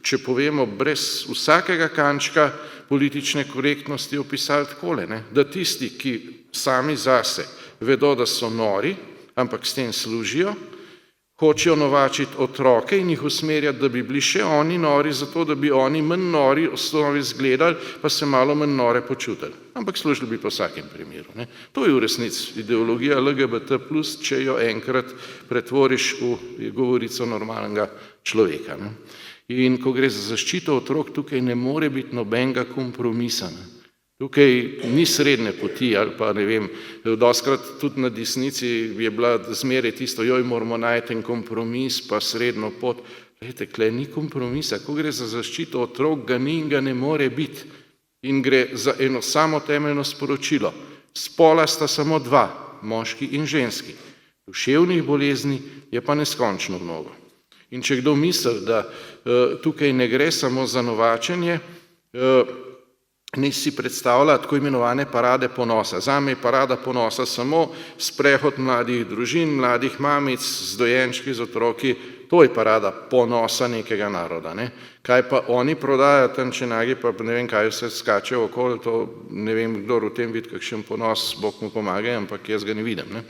če povemo, brez vsakega kančka politične korektnosti opisali takole, ne? Da tisti, ki sami zase vedo, da so nori, ampak s tem služijo, hočejo novačiti otroke in jih usmerjati, da bi bili še oni nori, zato da bi oni manj nori osnovi izgledali, pa se malo manj nore počutili. Ampak služili bi po vsakem primeru. Ne? To je v resnici ideologija LGBT+, če jo enkrat pretvoriš v govorico normalnega človeka. Ne? In ko gre za zaščito otrok, tukaj ne more biti nobenega kompromisa. Ne? Tukaj ni srednje poti ali pa ne vem, dostikrat tudi na desnici je bila zmeraj tisto, joj, moramo najti en kompromis pa srednjo pot. Glejte, kle ni kompromisa, ko gre za zaščito otrok, ga ni in ga ne more biti. In gre za eno samo temeljno sporočilo. Spola sta samo dva, moški in ženski. Duševnih bolezni je pa neskončno mnogo. In če kdo misli, da tukaj ne gre samo za novačenje, ne si predstavlja tako imenovane parade ponosa. Zame je parada ponosa samo sprehod mladih družin, mladih mamic z dojenčki, z otroki. To je parada ponosa nekega naroda. Ne? Kaj pa oni prodajajo tam čenagi, pa ne vem, kaj vse skačejo okoli, to ne vem, kdo v tem vidi kakšen ponos, Bog mu pomaga, ampak jaz ga ne vidim. Ne?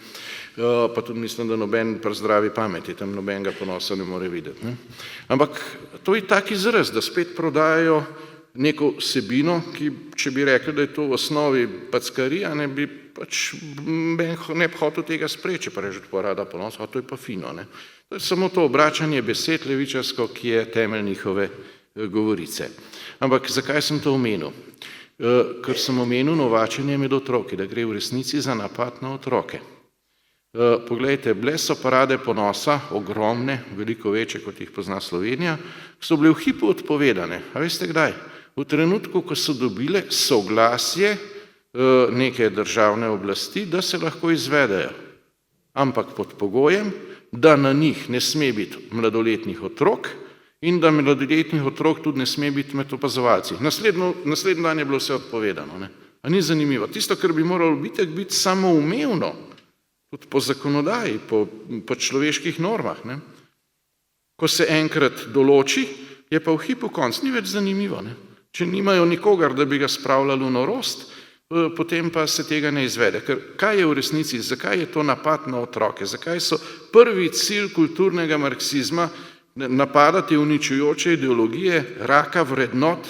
Pa tudi mislim, da noben pri zdravi pameti, tam nobenega ponosa ne more videti. Ne? Ampak to je tak izraz, da spet prodajajo neko vsebino, ki, če bi rekli, da je to v osnovi packarija, ne bi pač ne bi hotel tega spreči, pa reči, parada ponosa, a to je pa fino. Ne? To je samo to obračanje besed levičarsko, ki je temelj njihove govorice. Ampak zakaj sem to omenil? Ker sem omenil novačenje med otroki, da gre v resnici za napad na otroke. Poglejte, bile so parade ponosa, ogromne, veliko večje, kot jih pozna Slovenija, so bile v hipu odpovedane. A veste kdaj? V trenutku, ko so dobile soglasje neke državne oblasti, da se lahko izvedejo. Ampak pod pogojem, da na njih ne sme biti mladoletnih otrok in da mladoletnih otrok tudi ne sme biti med opazovalci. Naslednji dan je bilo vse odpovedano. Ne? A ni zanimivo? Tisto, kar bi moralo biti samoumevno, tudi po zakonodaji, po človeških normah. Ne? Ko se enkrat določi, je pa v hipu konc, ni več zanimivo. Ne? Če nimajo nikogar, da bi ga spravljali v norost, potem pa se tega ne izvede. Ker kaj je v resnici, zakaj je to napad na otroke? Zakaj so prvi cilj kulturnega marksizma napadati uničujoče ideologije, raka vrednot,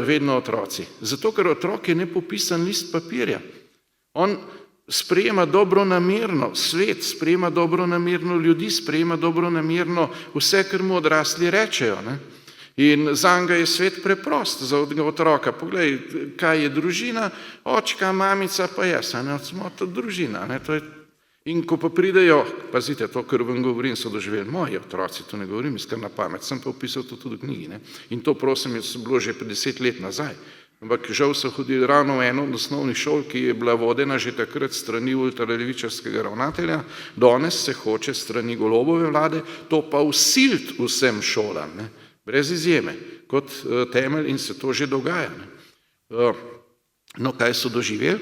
vedno otroci? Zato, ker otrok je nepopisan list papirja. On sprejema dobronamerno svet, sprejema dobronamerno ljudi, sprejema dobronamerno vse, kar mu odrasli rečejo. Ne? In zanj je svet preprost za otroka. Poglej, kaj je družina, očka, mamica, pa jaz. Ne? Smo to družina. Ne? To je... In ko pa pridejo, pazite, to, kar vam govorim, so doživeli moji otroci, to ne govorim iskar na pamet, sem pa opisal to tudi v knjigi. Ne? In to, prosim, je bilo že 50 let nazaj. Ampak žal so hodili ravno v eno od osnovnih šol, ki je bila vodena že takrat strani ultralevičarskega ravnatelja, danes se hoče strani Golobove vlade, to pa vsilt vsem šolam, ne? Brez izjeme, kot temelj in se to že dogaja. Ne? No, kaj so doživeli?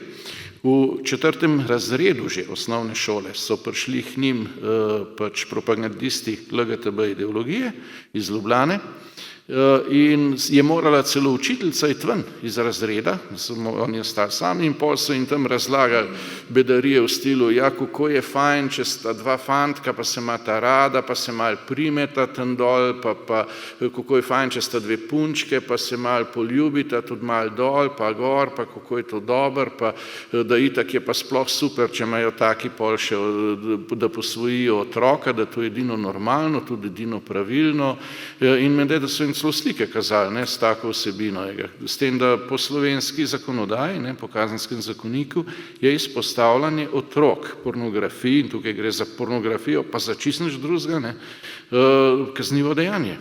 V 4. razredu že osnovne šole so prišli k njim pač propagandisti LGTB ideologije iz Ljubljane, in je morala celo učiteljica iti ven iz razreda, on je ostal sam in pol so jim tam razlagali bedarije v stilu, ja, kako je fajn, če sta dva fantka, pa se imata rada, pa se mal primeta tam dol, pa kako je fajn, če sta dve punčke, pa se mal poljubita, tudi mal dol, pa gor, pa kako je to dober, pa da itak je pa sploh super, če imajo taki pol še, da posvojijo otroka, da to je edino normalno, tudi edino pravilno, in mende, da so jim celo slike kazali, ne, s tako vsebino. S tem, da po slovenski zakonodaji, ne, po kazenskem zakoniku, je izpostavljanje otrok pornografiji, in tukaj gre za pornografijo, pa za čisto nič drugega, ne, kaznivo dejanje.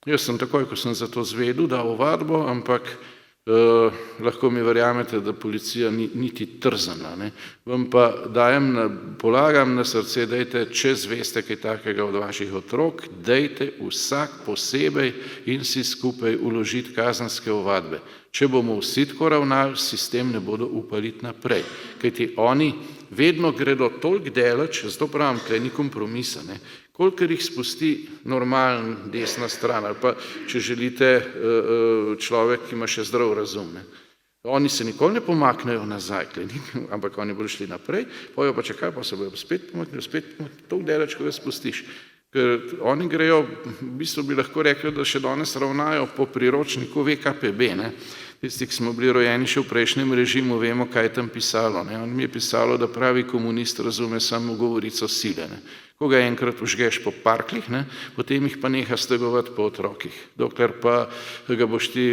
Jaz sem takoj, ko sem za to zvedel, dal ovadbo, ampak lahko mi verjamete, da policija niti trzana. Ne. Vam pa polagam na srce, dajte, če zveste kaj takega od vaših otrok, dajte vsak posebej in si skupaj vložiti kazenske ovadbe. Če bomo vsi tako ravnali, sistem ne bodo upali naprej. Kajti oni vedno gredo toliko daleč, zato pravim, tukaj ni kompromisa, ne. Kolikor jih spusti normalen desna stran, ali pa, če želite, človek, ki ima še zdrav razum. Ne. Oni se nikoli ne pomaknejo nazaj, ampak oni bodo šli naprej, pojo pa čakaj, pa se bojo spet pomaknili, toliko daleč, ko ga spustiš. Ker oni grejo, v bistvu bi lahko rekli, da še danes ravnajo po priročniku VKPB. Ne. Tisti, ki smo bili rojeni še v prejšnjem režimu, vemo, kaj je tam pisalo. Ne. On mi je pisalo, da pravi komunist razume samo govorico sile. Ne. Ko ga enkrat užgeš po parklih, ne, potem jih pa neha stegovati po otrokih. Dokler pa ga boš ti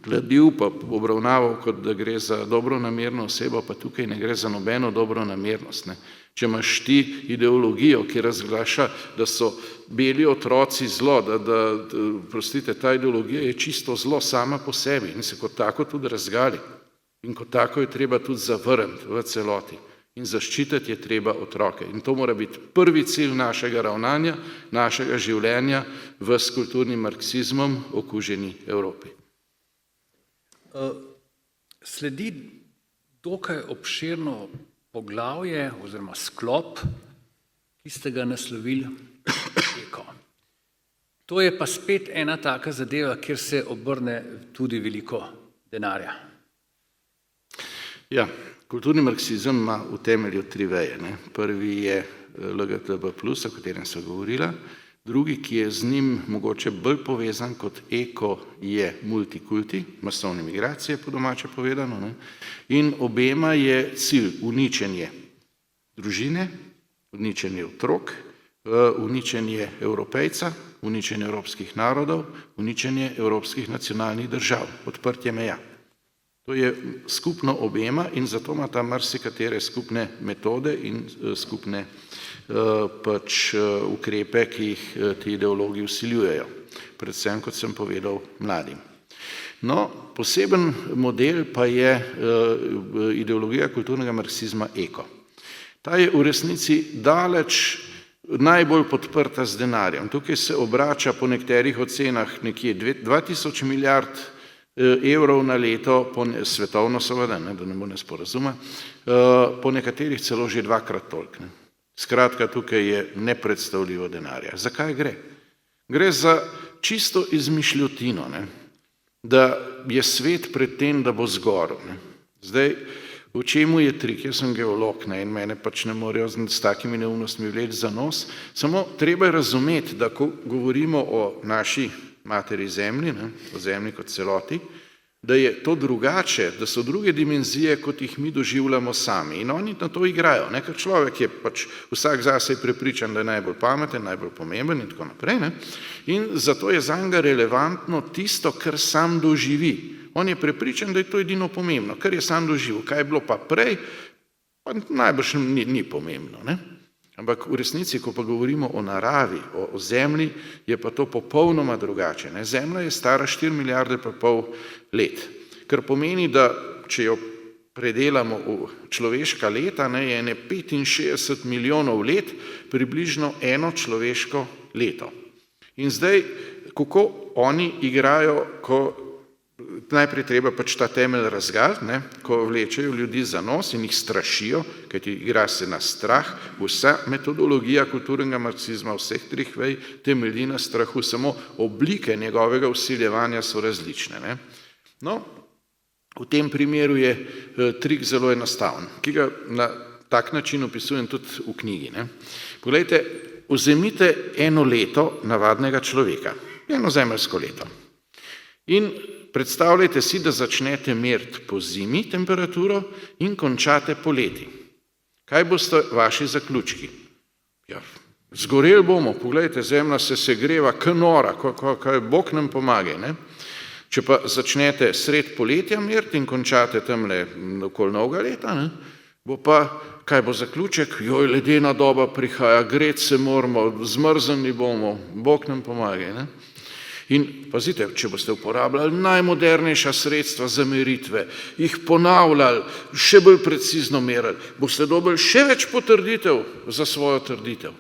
gladil, pa obravnaval, kot da gre za dobronamerno osebo, pa tukaj ne gre za nobeno dobronamernost. Ne. Če imaš ti ideologijo, ki razglaša, da so beli otroci zlo, prostite, ta ideologija je čisto zlo sama po sebi in se kot tako tudi razgali. In kot tako je treba tudi zavrniti v celoti. In zaščititi je treba otroke. In to mora biti prvi cilj našega ravnanja, našega življenja v s kulturnim marksizmom okuženi Evropi. Sledi dokaj obširno poglavje oziroma sklop, ki ste ga naslovili eko. To je pa spet ena taka zadeva, kjer se obrne tudi veliko denarja. Ja, kulturni marksizem ima v temelju 3 veje. Ne. Prvi je LGTB+, o katerem sem govorila, drugi, ki je z njim mogoče bolj povezan kot eko, je multikulti, masovne migracije, po domače povedano, ne. In obema je cilj uničenje družine, uničenje otrok, uničenje Evropejca, uničenje evropskih narodov, uničenje evropskih nacionalnih držav, odprtje meja. To je skupno obema in zato ima ta marsikatere skupne metode in skupne ukrepe, ki jih ti ideologi vsiljujejo. Predvsem, kot sem povedal, mladim. No, poseben model pa je ideologija kulturnega marksizma eko. Ta je v resnici daleč najbolj podprta z denarjem. Tukaj se obrača po nekaterih ocenah nekje 2000 milijard evrov na leto, svetovno seveda, da ne bo nesporazuma, po nekaterih celo že dvakrat toliko. Skratka, tukaj je nepredstavljivo denarja. Zakaj gre? Gre za čisto izmišljotino, da je svet pred tem, da bo zgorel. Zdaj, v čemu je trik? Jaz sem geolog in mene pač ne morejo s takimi neumnostmi vleči za nos. Samo treba je razumeti, da ko govorimo o naši materi zemlji, o zemlji kot celoti, da je to drugače, da so druge dimenzije, kot jih mi doživljamo sami. In oni na to igrajo, ker človek je pač vsak zase prepričan, da je najbolj pameten, najbolj pomemben in tako naprej. In zato je zanj relevantno tisto, kar sam doživi. On je prepričan, da je to edino pomembno, kar je sam doživel. Kaj je bilo pa prej, pa najbrž ni pomembno. Ampak v resnici, ko pa govorimo o naravi, o zemlji, je pa to popolnoma drugače. Zemlja je stara 4,5 milijarde let, kar pomeni, da če jo predelamo v človeška leta, je 65 milijonov let približno eno človeško leto. In zdaj, kako oni igrajo, ko najprej treba pač ta temelj razgaliti, ko vlečejo ljudi za nos in jih strašijo, kajti igra se na strah. Vsa metodologija kulturnega marksizma, vseh treh vej, temelji na strahu, samo oblike njegovega vsiljevanja so različne. No, v tem primeru je trik zelo enostaven, ki ga na tak način opisujem tudi v knjigi. Poglejte, vzemite eno leto navadnega človeka, eno zemeljsko leto. In predstavljajte si, da začnete meriti po zimi temperaturo in končate poleti. Kaj boste vaši zaključki? Ja, zgoreli bomo, poglejte, zemlja se segreva k nora, kaj Bog nam pomagaj. Če pa začnete sred poletja meriti in končate tamle okoli novega leta, bo pa, kaj bo zaključek? Joj, ledena doba prihaja, gret se moramo, zmrznili bomo, Bog nam pomagaj. In pazite, če boste uporabljali najmodernejša sredstva za meritve, jih ponavljali, še bolj precizno merili, boste dobili še več potrditev za svojo trditev.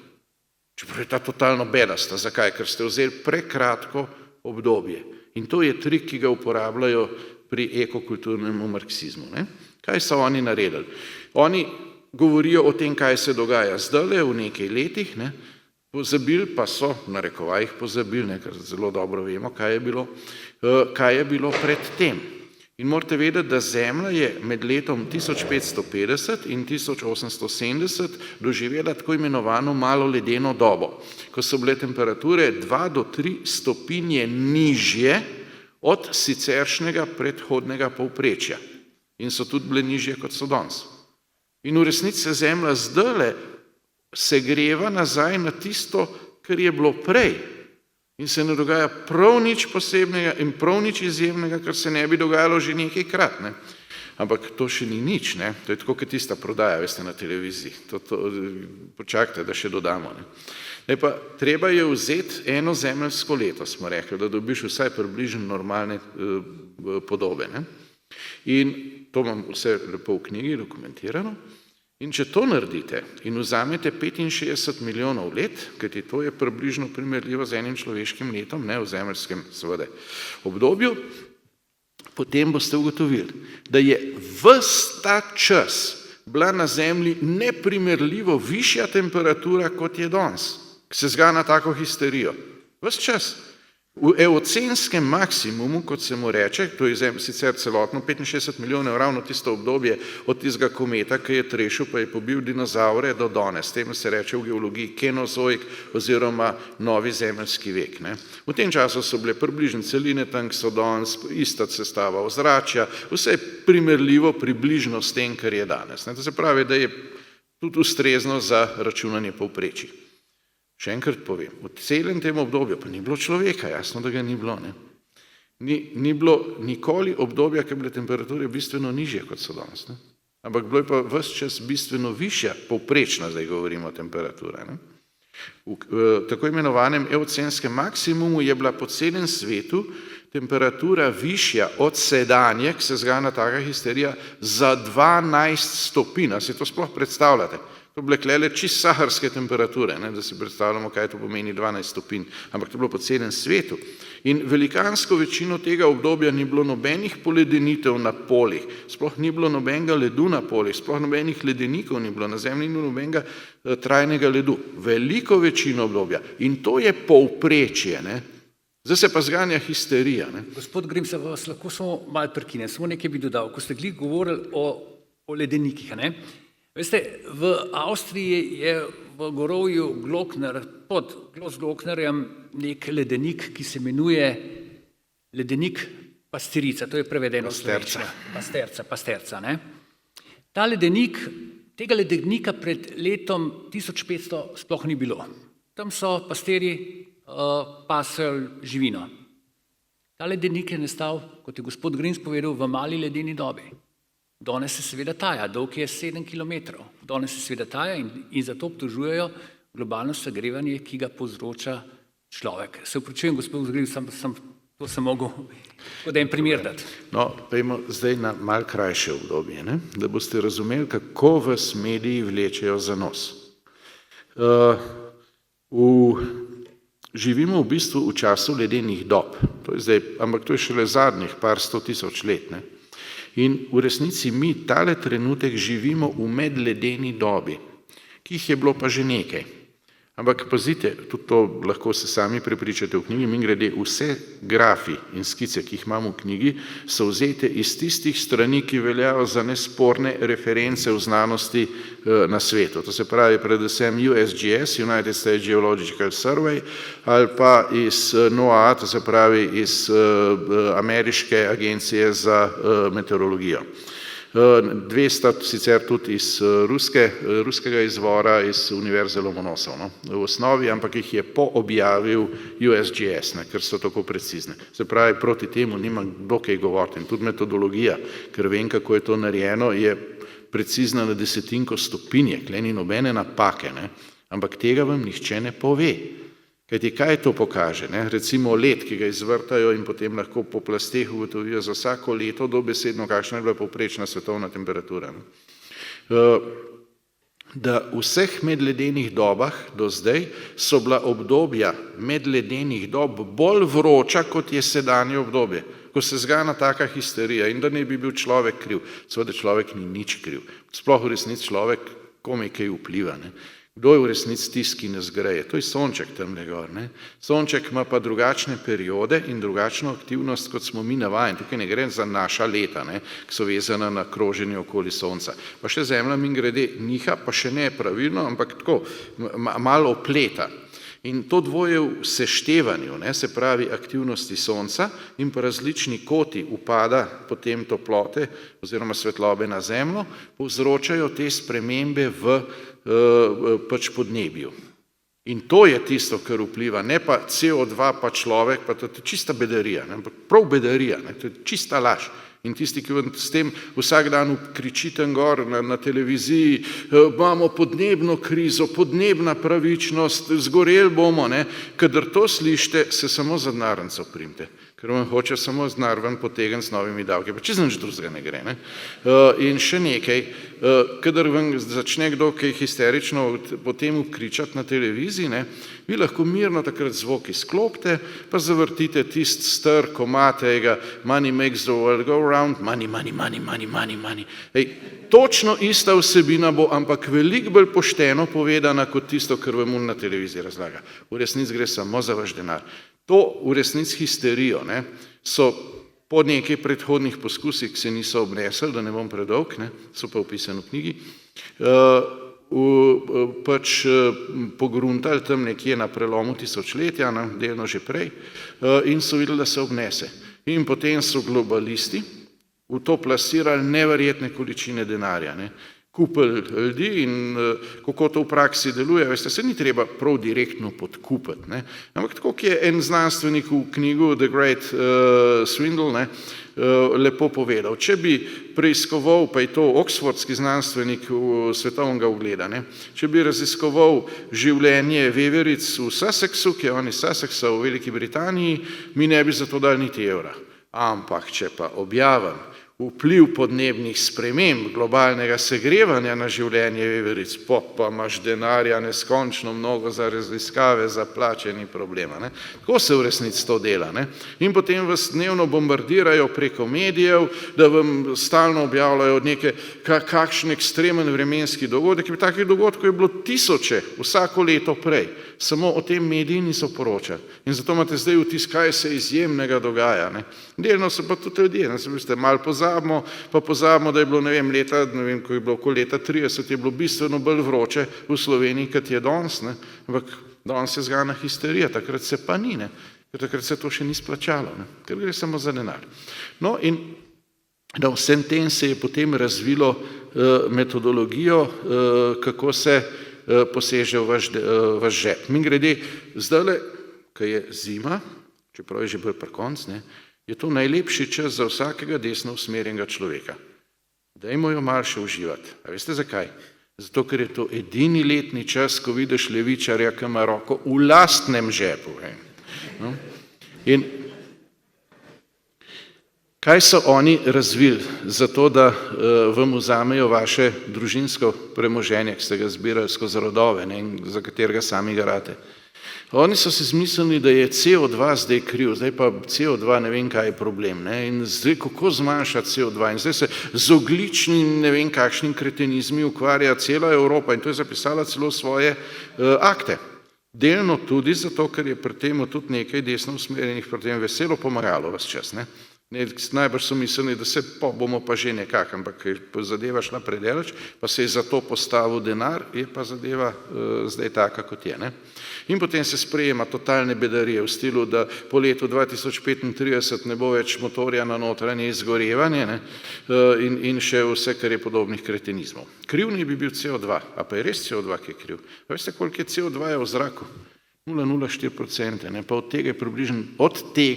Čeprav je ta totalno bedasta. Zakaj? Ker ste vzeli prekratko obdobje. In to je trik, ki ga uporabljajo pri ekokulturnemu marksizmu. Kaj so oni naredili? Oni govorijo o tem, kaj se dogaja zdajle v nekaj letih, pozabili pa so, v narekovajih pozabili, ker zelo dobro vemo, kaj je bilo pred tem. In morate vedeti, da Zemlja je med letom 1550 in 1870 doživela tako imenovano malo ledeno dobo, ko so bile temperature 2 do 3 stopinje nižje od siceršnjega predhodnega povprečja. In so tudi bile nižje, kot so danes. In v resnici se Zemlja zdajle segreva nazaj na tisto, kar je bilo prej. In se ne dogaja prav nič posebnega in prav nič izjemnega, kar se ne bi dogajalo že nekajkrat. Ampak to še ni nič. To je tako, kot tista prodaja, veste, na televiziji. Počakajte, da še dodamo. Pa, treba je vzeti eno zemeljsko leto, smo rekli, da dobiš vsaj približno normalne podobe. In to imam vse lepo v knjigi dokumentirano. In če to naredite in vzamete 65 milijonov let, kajti to je približno primerljivo z enim človeškim letom, v zemeljskem seveda obdobju, potem boste ugotovili, da je ves ta čas bila na Zemlji neprimerljivo višja temperatura, kot je danes, ki se zgana tako histerijo. Ves čas. V eocenskem maksimumu, kot se mu reče, to je sicer celotno 65 milijonov, ravno tisto obdobje od tistega kometa, ki je trešil, pa je pobil dinozaure do danes. Temu se reče v geologiji kenozoik oziroma novi zemeljski vek. V tem času so bile približno celine tam, ki so danes, ista sestava ozračja, vse je primerljivo približno s tem, kar je danes. To se pravi, da je tudi ustrezno za računanje povprečij. Še enkrat povem, v celem tem obdobju pa ni bilo človeka, jasno, da ga ni bilo. Ni bilo nikoli obdobja, ko je bile temperature bistveno nižje, kot so danes. Ne? Ampak bilo je pa ves čas bistveno višja, povprečna, zdaj govorimo o temperatura. Ne? V tako imenovanem eocenskem maksimumu je bila po celem svetu temperatura višja od sedanje, ko se zganja taka histerija, za 12 stopinj. A si to sploh predstavljate? To bile klele čist saharske temperature, ne, da si predstavljamo, kaj to pomeni 12 stopinj, ampak to je bilo po celem svetu. In velikansko večino tega obdobja ni bilo nobenih poledenitev na polih, sploh ni bilo nobenega ledu na polih, sploh nobenih ledenikov ni bilo, na zemlji ni nobenega trajnega ledu. Veliko večino obdobja. In to je povprečje, ne. Zdaj se pa zganja histerija. Ne. Gospod Grims, vas lahko samo malo prekinem, samo nekaj bi dodal. Ko ste govorili o ledenikih, ne? Veste, v Avstriji je v gorovju Glockner, pod Glocknerjem nek ledenik, ki se imenuje ledenik Pastirica, to je prevedeno Pasterca, ne? Ta ledenik, tega ledenika pred letom 1500 sploh ni bilo. Tam so pastirji pasel živino. Ta ledenik je nastal, kot je gospod Grims povedal, v mali ledeni dobi. Danes se seveda taja, dolg je 7 kilometrov. Danes se seveda taja in zato obtožujejo globalno segrevanje, ki ga povzroča človek. Se opravičujem, gospod Grims, to sem mogel kot en primer dati. No, pojmo zdaj na malo krajše obdobje, ne? Da boste razumeli, kako vas mediji vlečejo za nos. Živimo v bistvu v času ledenih dob, ampak to je šele zadnjih par 100 tisoč let. Ne? In v resnici mi tale trenutek živimo v medledeni dobi, ki jih je bilo pa že nekaj. Ampak pazite, tudi to lahko se sami prepričate v knjigi, mimogrede vse grafi in skice, ki jih imamo v knjigi, so vzete iz tistih strani, ki veljajo za nesporne reference v znanosti na svetu. To se pravi predvsem USGS, United States Geological Survey, ali pa iz NOAA, to se pravi iz Ameriške agencije za meteorologijo. 200 sicer tudi iz ruskega izvora, iz Univerze Lomonosov, no, v osnovi, ampak jih je poobjavil USGS, ne, ker so tako precizne. Se pravi, proti temu nima kdo kaj govoriti. In tudi metodologija, ker vem, kako je to narejeno, je precizna na desetinko stopinje, kle ni nobene napake, ne, ampak tega vam nihče ne pove. Kajti kaj to pokaže? Ne? Recimo led, ki ga izvrtajo in potem lahko po plasteh ugotovijo za vsako leto dobesedno, kakšna je bila povprečna svetovna temperatura. Ne? Da v vseh medledenih dobah do zdaj so bila obdobja medledenih dob bolj vroča, kot je sedanje obdobje, ko se zgana taka histerija in da ne bi bil človek kriv. Seveda človek ni nič kriv. Sploh v resnici človek komaj kaj vpliva. Ne? Kdo je v resnici tisti, ki nas greje? To je sonček tamle gor. Ne? Sonček ima pa drugačne periode in drugačno aktivnost, kot smo mi navajeni. Tukaj ne gre za naša leta, ne? Ki so vezana na kroženje okoli sonca. Pa še zemlja mimogrede niha, pa še ne pravilno, ampak tako malo opleta. In to dvoje v seštevanju, ne, se pravi aktivnosti sonca in pa različni koti upada potem toplote oziroma svetlobe na zemljo, povzročajo te spremembe v pač podnebju. In to je tisto, kar vpliva, ne pa CO2 pa človek, pa to je čista bedarija, ne, prav bedarija, ne, to je čista laž. In tisti, ki vam s tem vsak dan kričite gor na televiziji, imamo podnebno krizo, podnebna pravičnost, zgoreli bomo, ne, kadar to slišite, se samo za denarnico primite, ker vam hoče samo denar ven potegniti z novimi davki, pa čisto nič drugega ne gre. Ne. In še nekaj, kadar vam začne kdo kaj histerično potem kričati na televiziji, ne, vi lahko mirno takrat zvok izklopite, pa zavrtite tist star komad tega money makes the world go round, money, money, money, money, money, money. Ej, točno ista vsebina bo, ampak veliko bolj pošteno povedana kot tisto, kar vam na televiziji razlaga. V resnici gre samo za vaš denar. To v resnici histerijo, ne, so po nekaj predhodnih poskusih, ki se niso obnesli, da ne bom predolg, ne, so pa opisani v knjigi, pač pogruntali tam nekje na prelomu tisočletja, delno že prej, in so videli, da se obnese. In potem so globalisti v to plasirali neverjetne količine denarja. Ne. kupili ljudi in kako to v praksi deluje, veste, se ni treba prav direktno podkupiti, ne. Ampak tako je en znanstvenik v knjigu The Great Swindle, ne, lepo povedal. Če bi preiskoval, pa je to oxfordski znanstvenik svetovnega ugleda, ne, če bi raziskoval življenje veveric v Sussexu, ki je on iz Sussexa v Veliki Britaniji, mi ne bi za to dali niti evra. Ampak, če pa objavim vpliv podnebnih sprememb, globalnega segrevanja na življenje veveric, pa imaš denarja neskončno mnogo za raziskave, za plače, ni problema. Ne. Tako se v resnici to dela. Ne. In potem vas dnevno bombardirajo preko medijev, da vam stalno objavljajo neke kakšen ekstremen vremenski dogodek. Takih dogodkov je bilo tisoče vsako leto prej. Samo o tem mediji niso poročali. In zato imate zdaj vtis, kaj se izjemnega dogaja. Ne. Delno so pa tudi ljudje. Ne, se veste, malo pozabimo, da je bilo, ko je bilo okoli leta 30, je bilo bistveno bolj vroče v Sloveniji, kot je danes, ne. Ampak danes je zgana histerija, takrat se pa ni, ne. Ker takrat se to še ni splačalo, ne. Ker gre samo za denar. No in na vsem tem se je potem razvilo metodologijo, kako se poseže v vaš žep. Mimogrede, zdajle, ko je zima, čeprav je že bolj pri koncu, ne, je to najlepši čas za vsakega desno usmerjenega človeka. Dajmo jo malo še uživati. A veste zakaj? Zato, ker je to edini letni čas, ko vidiš levičarja, ki ima roko v lastnem žepu. No? In kaj so oni razvili za to, da vam vzamejo vaše družinsko premoženje, ki ste ga zbirali skozi rodove, ne, in za katerega sami garate? Oni so se zmislili, da je CO2 zdaj kriv, zdaj pa CO2 ne vem, kaj je problem. Ne? In zdaj kako zmanjšati CO2? In zdaj se z ogličnim ne vem kakšnim kretenizmi ukvarja cela Evropa in to je zapisala celo svoje akte. Delno tudi zato, ker je pri tem tudi nekaj desno usmerjenih pri tem veselo pomagalo ves čas. Ne? Najbrž so mislili, da se bomo pa že nekak, ampak je zadeva šla predaleč, pa se je za to postavil denar, je pa zadeva zdaj taka, kot je. Ne? In potem se sprejema totalne bedarije v stilu, da po letu 2035 ne bo več motorja na notranje izgorevanje, ne? In še vse, kar je podobnih kretenizmov. Krivni bi bil CO2, a pa je res CO2, ki je kriv. A veste, koliko je CO2 v zraku? 0,04%, ne, pa od tega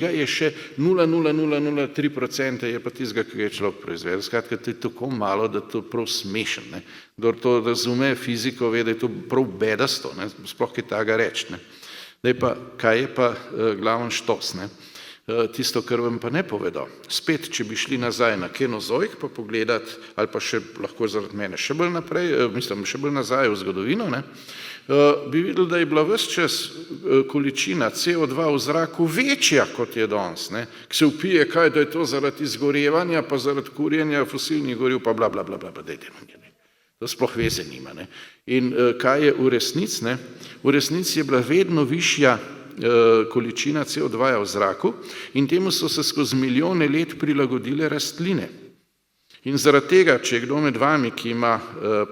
je še 0,0003% je pa tistega, ki ga je človek proizvedel. Skratka, to je tako malo, da to prav smešen. Ne. Kdor to razume fiziko, ve, da je to prav bedasto, ne, sploh kaj takega reči. Ne. Daj pa, kaj je pa glaven štos, ne. Tisto, kar vam pa ne povedo. Spet, če bi šli nazaj na Kenozoik, pa pogledati, ali pa še lahko zaradi mene še bolj naprej, še bolj nazaj v zgodovino, ne, bi videli, da je bila ves čas količina CO2 v zraku večja, kot je danes. Ne, ki se vpije, kaj, da je to zaradi izgorevanja, pa zaradi kurjenja fosilnih goriv, pa bla, bla, bla, bla, dajte nam je. To sploh veze nima. Ne. In kaj je v resnici? Ne? V resnici je bila vedno višja količina CO2 v zraku in temu so se skozi milijone let prilagodile rastline. In zaradi tega, če je kdo med vami, ki ima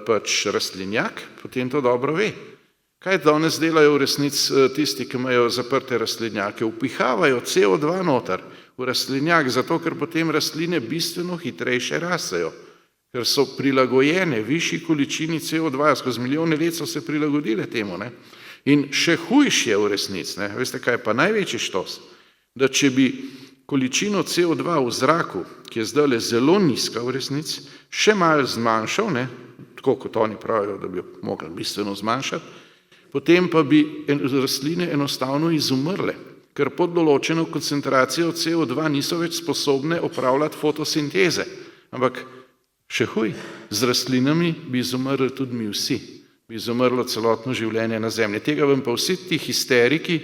pač rastlinjak, potem to dobro ve. Kaj danes delajo v resnici tisti, ki imajo zaprte rastlinjake? Vpihavajo CO2 noter v rastlinjak, zato ker potem rastline bistveno hitrejše rastejo, ker so prilagojene višji količini CO2, skozi milijone let so se prilagodile temu. Ne? In še hujš je v resnici, ne? Veste, kaj je pa največji štos? Da če bi količino CO2 v zraku, ki je zdajle zelo nizka v resnici, še malo zmanjšal, ne? Tako kot oni pravijo, da bi jo mogli bistveno zmanjšati, potem pa bi rastline enostavno izumrle, ker pod določeno koncentracijo CO2 niso več sposobne opravljati fotosinteze. Ampak še huj, z rastlinami bi izumrli tudi mi vsi. Bi izumrlo celotno življenje na zemlji. Tega vam pa vsi ti histeriki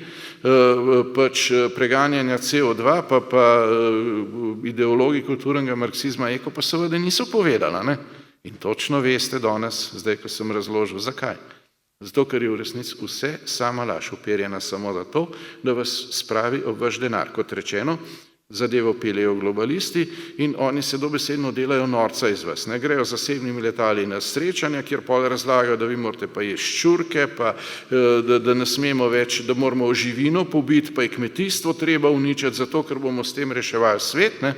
pač preganjanja CO2 pa ideologi kulturnega marksizma eko pa seveda niso povedala. Ne? In točno veste danes, zdaj, ko sem razložil, zakaj. Zato, ker je v resnici vse sama laž, uperjena samo za to, da vas spravi ob vaš denar. Kot rečeno, zadevo peljejo globalisti in oni se dobesedno delajo norca iz vas. Ne grejo zasebnimi letali na srečanja, kjer pol razlagajo, da vi morate pa jesti ščurke, pa da ne smemo več, da moramo živino pobiti, pa je kmetijstvo treba uničiti, zato ker bomo s tem reševali svet. Ne.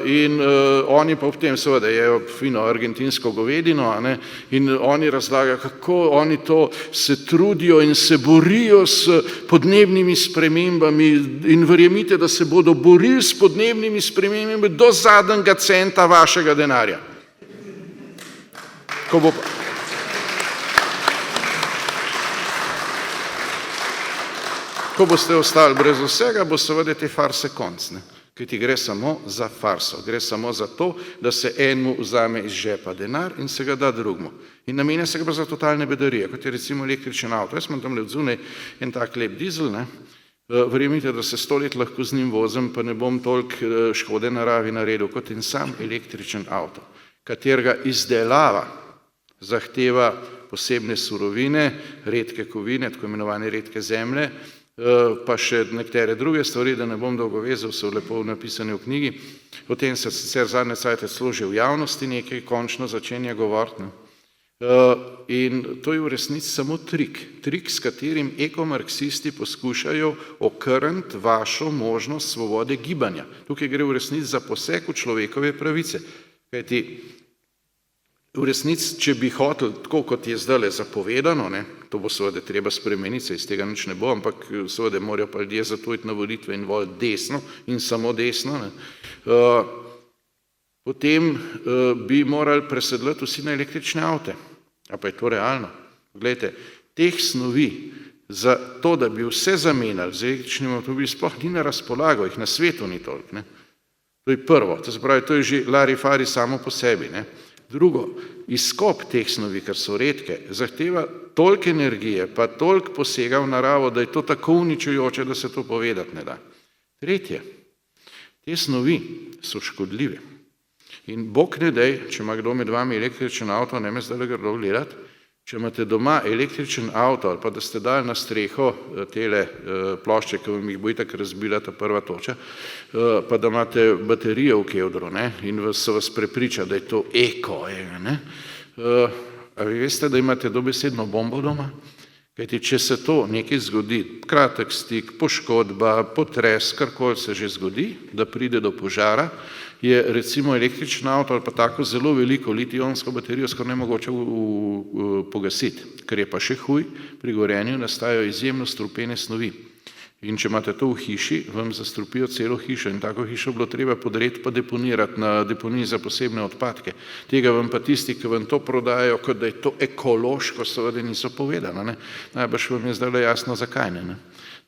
In oni pa ob tem seveda jejo fino argentinsko govedino, ne, in oni razlagajo, kako oni to se trudijo in se borijo s podnebnimi spremembami in verjemite, da se bodo borili s podnebnimi spremembami do zadnjega centa vašega denarja. Ko boste ostali brez vsega, bo seveda te farse konc, ne. Kajti gre samo za farso, gre samo za to, da se enemu vzame iz žepa denar in se ga da drugmu. In namenja se ga pa za totalne bedarije, kot je recimo električen avto. Jaz imam tam le odzunaj en tak lep dizel, ne. Verjemite, da se 100 let lahko z njim vozim, pa ne bom toliko škode naravi naredil kot en sam električen avto, katerega izdelava zahteva posebne surovine, redke kovine, tako imenovane redke zemlje, pa še nekatere druge stvari, da ne bom dolgo vezal, so lepo napisane v knjigi. O tem se sicer zadnje cajte celo že v javnosti nekaj končno začenja govoriti. In to je v resnici samo trik, s katerim ekomarksisti poskušajo okrniti vašo možnost svobode gibanja. Tukaj gre v resnici za poseg v človekove pravice. Kajti v resnici, če bi hotel, tako kot je zdajle zapovedano, ne, to bo seveda treba spremeniti, se iz tega nič ne bo, ampak seveda morajo pa ljudje zato iti na volitve in voliti desno in samo desno, ne, potem bi morali presedlati vsi na električne avte. A pa je to realno? Glejte, teh snovi za to, da bi vse zamenjali z električnim avtomobili, sploh ni na razpolago, jih na svetu ni toliko, ne. To je prvo, to se pravi, to je že larifari samo po sebi, ne. Drugo, izkop teh snovi, ker so redke, zahteva toliko energije, pa toliko posega v naravo, da je to tako uničujoče, da se to povedati ne da. Tretje, te snovi so škodljive. In bog ne dej, če ima kdo med vami električen avto, ne me zdaj grdo gledati, če imate doma električen avto ali pa da ste dali na streho tele plošče, ki vam jih bo itak razbila ta prva toča, pa da imate baterijo v kevdru, ne, in so vas prepriča, da je to eko, ne. A vi veste, da imate dobesedno bombo doma? Kajti, če se to nekaj zgodi, kratek stik, poškodba, potres, karkoli se že zgodi, da pride do požara, je recimo električen avto ali pa tako zelo veliko litij-ionsko baterijo skoraj nemogoče pogasiti, kar je pa še huj, pri gorenju nastajajo izjemno strupene snovi. In če imate to v hiši, vam zastrupijo celo hišo in tako hišo bilo treba podreti pa deponirati na deponiji za posebne odpadke. Tega vam pa tisti, ki vam to prodajajo, kot da je to ekološko, seveda niso povedali, ne. Najbrž vam je zdaj jasno, zakaj ne.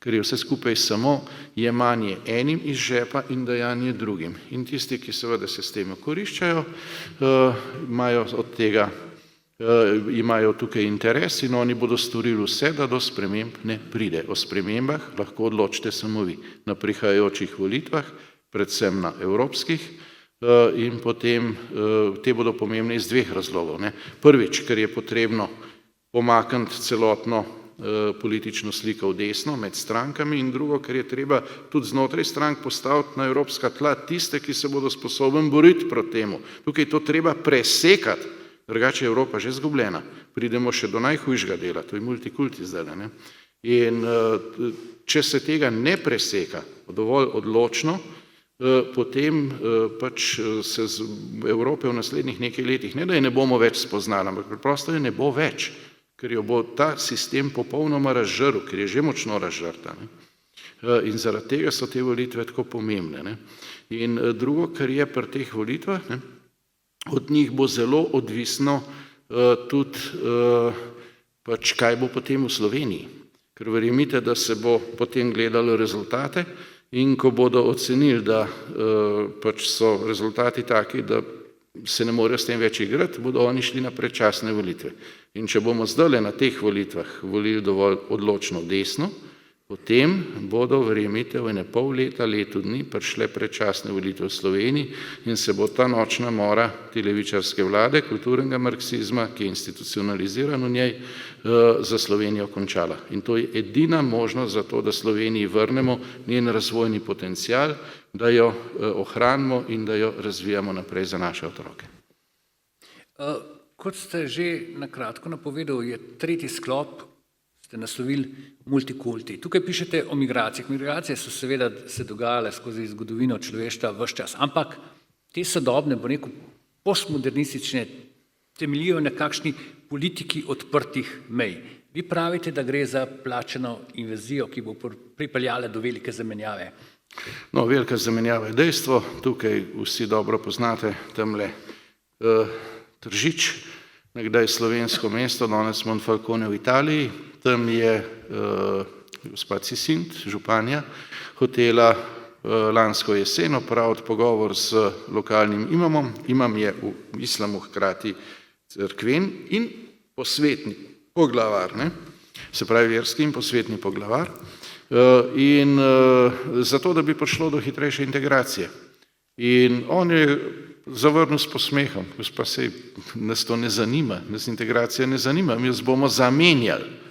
Ker je vse skupaj samo jemanje enim iz žepa in dajanje drugim. In tisti, ki seveda se s tem okoriščajo, imajo od tega, imajo tukaj interes in oni bodo storili vse, da do sprememb ne pride. O spremembah lahko odločite samo vi na prihajajočih volitvah, predvsem na evropskih, in potem te bodo pomembne iz dveh razlogov, ne. Prvič, ker je potrebno pomakniti celotno politično sliko v desno med strankami in drugo, ker je treba tudi znotraj strank postaviti na evropska tla tiste, ki se bodo sposobni boriti proti temu. Tukaj to treba presekati, drugače je Evropa že izgubljena. Pridemo še do najhujšega dela, to je multikulti zdaj, ne. In če se tega ne preseka dovolj odločno, potem pač se z Evrope v naslednjih nekaj letih, ne da je ne bomo več spoznali, ampak preprosto je ne bo več, ker jo bo ta sistem popolnoma razžrl, ker je že močno razžrta, ne. In zaradi tega so te volitve tako pomembne, ne. In drugo, kar je pri teh volitvah, ne, od njih bo zelo odvisno tudi, pač kaj bo potem v Sloveniji. Ker verjemite, da se bo potem gledalo rezultate in ko bodo ocenili, da pač so rezultati taki, da se ne morejo s tem več igrati, bodo oni šli na predčasne volitve. In če bomo zdajle na teh volitvah volili dovolj odločno desno, potem bodo, verjemite, v ene pol leta, leto dni prišle predčasne volitve v Sloveniji in se bo ta nočna mora te levičarske vlade, kulturnega marksizma, ki je institucionaliziran v njej, za Slovenijo končala. In to je edina možnost za to, da Sloveniji vrnemo njen razvojni potencial, da jo ohranimo in da jo razvijamo naprej za naše otroke. Kot ste že na kratko napovedali, je tretji sklop, ste naslovili multikulti. Tukaj pišete o migracijah. Migracije so seveda se dogajale skozi zgodovino človeštva ves čas, ampak te sodobne, bo rekel, postmodernistične temeljijo na kakšni politiki odprtih mej. Vi pravite, da gre za plačano invazijo, ki bo pripeljala do velike zamenjave. No, velika zamenjava je dejstvo, tukaj vsi dobro poznate tamle Tržič, nekdaj slovensko mesto, danes Monfalcone v Italiji, tam je gospa Cisint, županja, hotela lansko jesen opraviti pogovor z lokalnim imamom. Imam je v islamu hkrati cerkven in posvetni poglavar, ne? Se pravi verski in posvetni poglavar. In zato, da bi prišlo do hitrejše integracije. In on je zavrnil s posmehom, gospa, sej nas to ne zanima, nas integracija ne zanima, mi jo bomo zamenjali.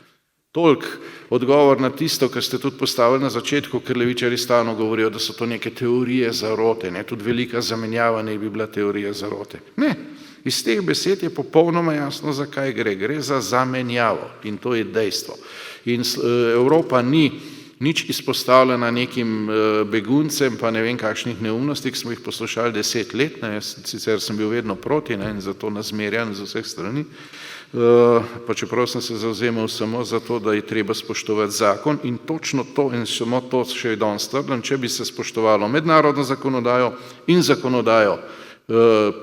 Toliko odgovor na tisto, kar ste tudi postavili na začetku, ker levičarji stalno govorijo, da so to neke teorije zarote, ne, tudi velika zamenjava ne bi bila teorija zarote. Ne, iz teh besed je popolnoma jasno, zakaj gre. Gre za zamenjavo in to je dejstvo. In Evropa ni nič izpostavljena nekim beguncem, pa ne vem kakšnih neumnosti, ki smo jih poslušali 10 let, ne, sicer sem bil vedno proti, ne, in zato nazmerjan z vseh strani, pa čeprav sem se zavzemal samo za to, da je treba spoštovati zakon in točno to in samo to še je danes trdim, če bi se spoštovalo mednarodno zakonodajo in zakonodajo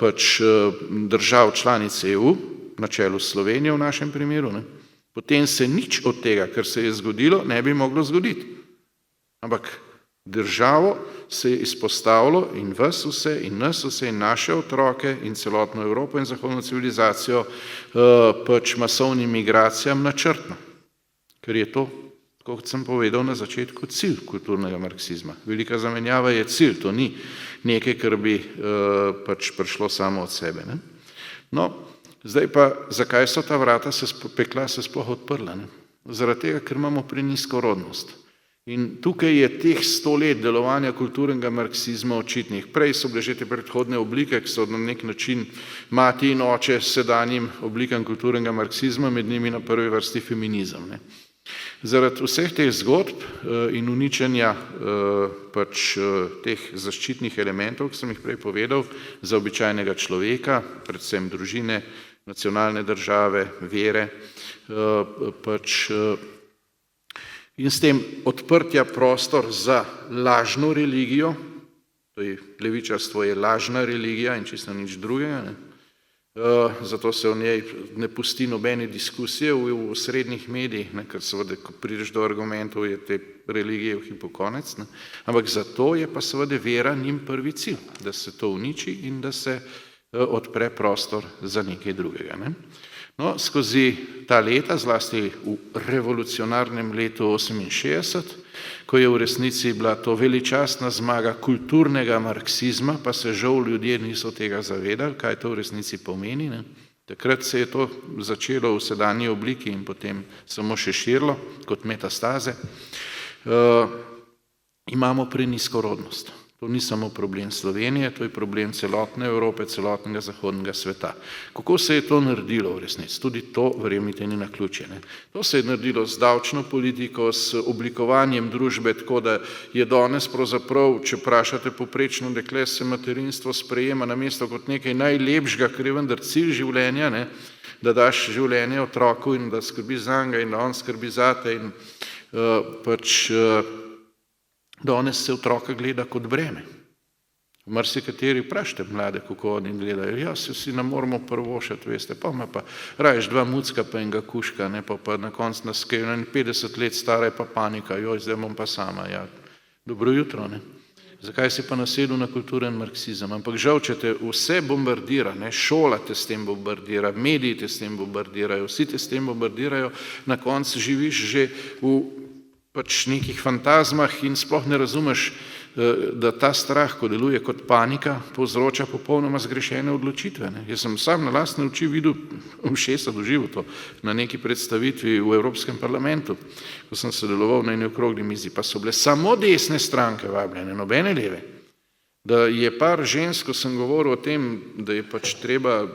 pač držav članic EU, na čelu Slovenije v našem primeru, ne, potem se nič od tega, kar se je zgodilo, ne bi moglo zgoditi. Ampak državo se je izpostavilo in vas vse, in nas vse, in naše otroke, in celotno Evropo in zahodno civilizacijo pač masovnim migracijam načrtno. Ker je to, kot sem povedal na začetku, cilj kulturnega marksizma. Velika zamenjava je cilj, to ni nekaj, kar bi pač prišlo samo od sebe. Ne? No, zdaj pa, zakaj so ta vrata pekla se sploh odprla? Ne? Zaradi tega, ker imamo prenizko rodnost. In tukaj je teh 100 let delovanja kulturnega marksizma očitnih. Prej so bile že te predhodne oblike, ki so na nek način mati in oče sedanjim oblikam kulturnega marksizma, med njimi na prvi vrsti feminizem. Ne? Zaradi vseh teh zgodb in uničenja pač teh zaščitnih elementov, ki sem jih prej povedal, za običajnega človeka, predvsem družine, nacionalne države, vere, pač in s tem odprtja prostor za lažno religijo, to je levičarstvo je lažna religija in čisto nič drugega, ne? Zato se o njej ne pusti nobene diskusije v srednjih medijih, ne? Ker seveda, ko prideš do argumentov, je te religije v hipu konec, ne? Ampak zato je pa seveda vera njim prvi cilj, da se to uniči in da se odpre prostor za nekaj drugega. Ne? No, skozi ta leta, zlasti v revolucionarnem letu 68, ko je v resnici bila to veličastna zmaga kulturnega marksizma, pa se žal ljudje niso tega zavedali, kaj to v resnici pomeni. Ne? Takrat se je to začelo v sedanji obliki in potem samo še širilo kot metastaze. Imamo prenizko rodnost. To ni samo problem Slovenije, to je problem celotne Evrope, celotnega zahodnega sveta. Kako se je to naredilo v resnici? Tudi to, verjemite, ni naključje. Ne? To se je naredilo z davčno politiko, s oblikovanjem družbe, tako da je danes pravzaprav, če vprašate povprečno dekle, se materinstvo sprejema namesto kot nekaj najlepšega, kar je vendar cilj življenja, ne? Da daš življenje otroku in da skrbi zanj in da on skrbi zate in pač danes se otroka gleda kot breme. V marsikateri vprašajte mlade, kako oni gledajo. Ja, se vsi ne moramo prvošati, veste, pa ima pa raješ 2 mucka pa enega kuška, ne, pa na koncu nas skajno 50 let stara je pa panika, joj, zdaj bom pa sama. Ja, dobro jutro, ne. Zakaj si pa nasedel na kulturen marksizem? Ampak žal, če te vse bombardira, ne, šola te s tem bombardira, mediji te s tem bombardirajo, vsi te s tem bombardirajo, na koncu živiš že v pač nekih fantazmah in sploh ne razumeš, da ta strah, ko deluje kot panika, povzroča popolnoma zgrešene odločitve. Ne? Jaz sem sam na lastne oči videl, ušesa doživel to, na neki predstavitvi v Evropskem parlamentu, ko sem sodeloval na eni okrogli mizi, pa so bile samo desne stranke vabljene, nobene leve. Da je par žensk, ko sem govoril o tem, da je pač treba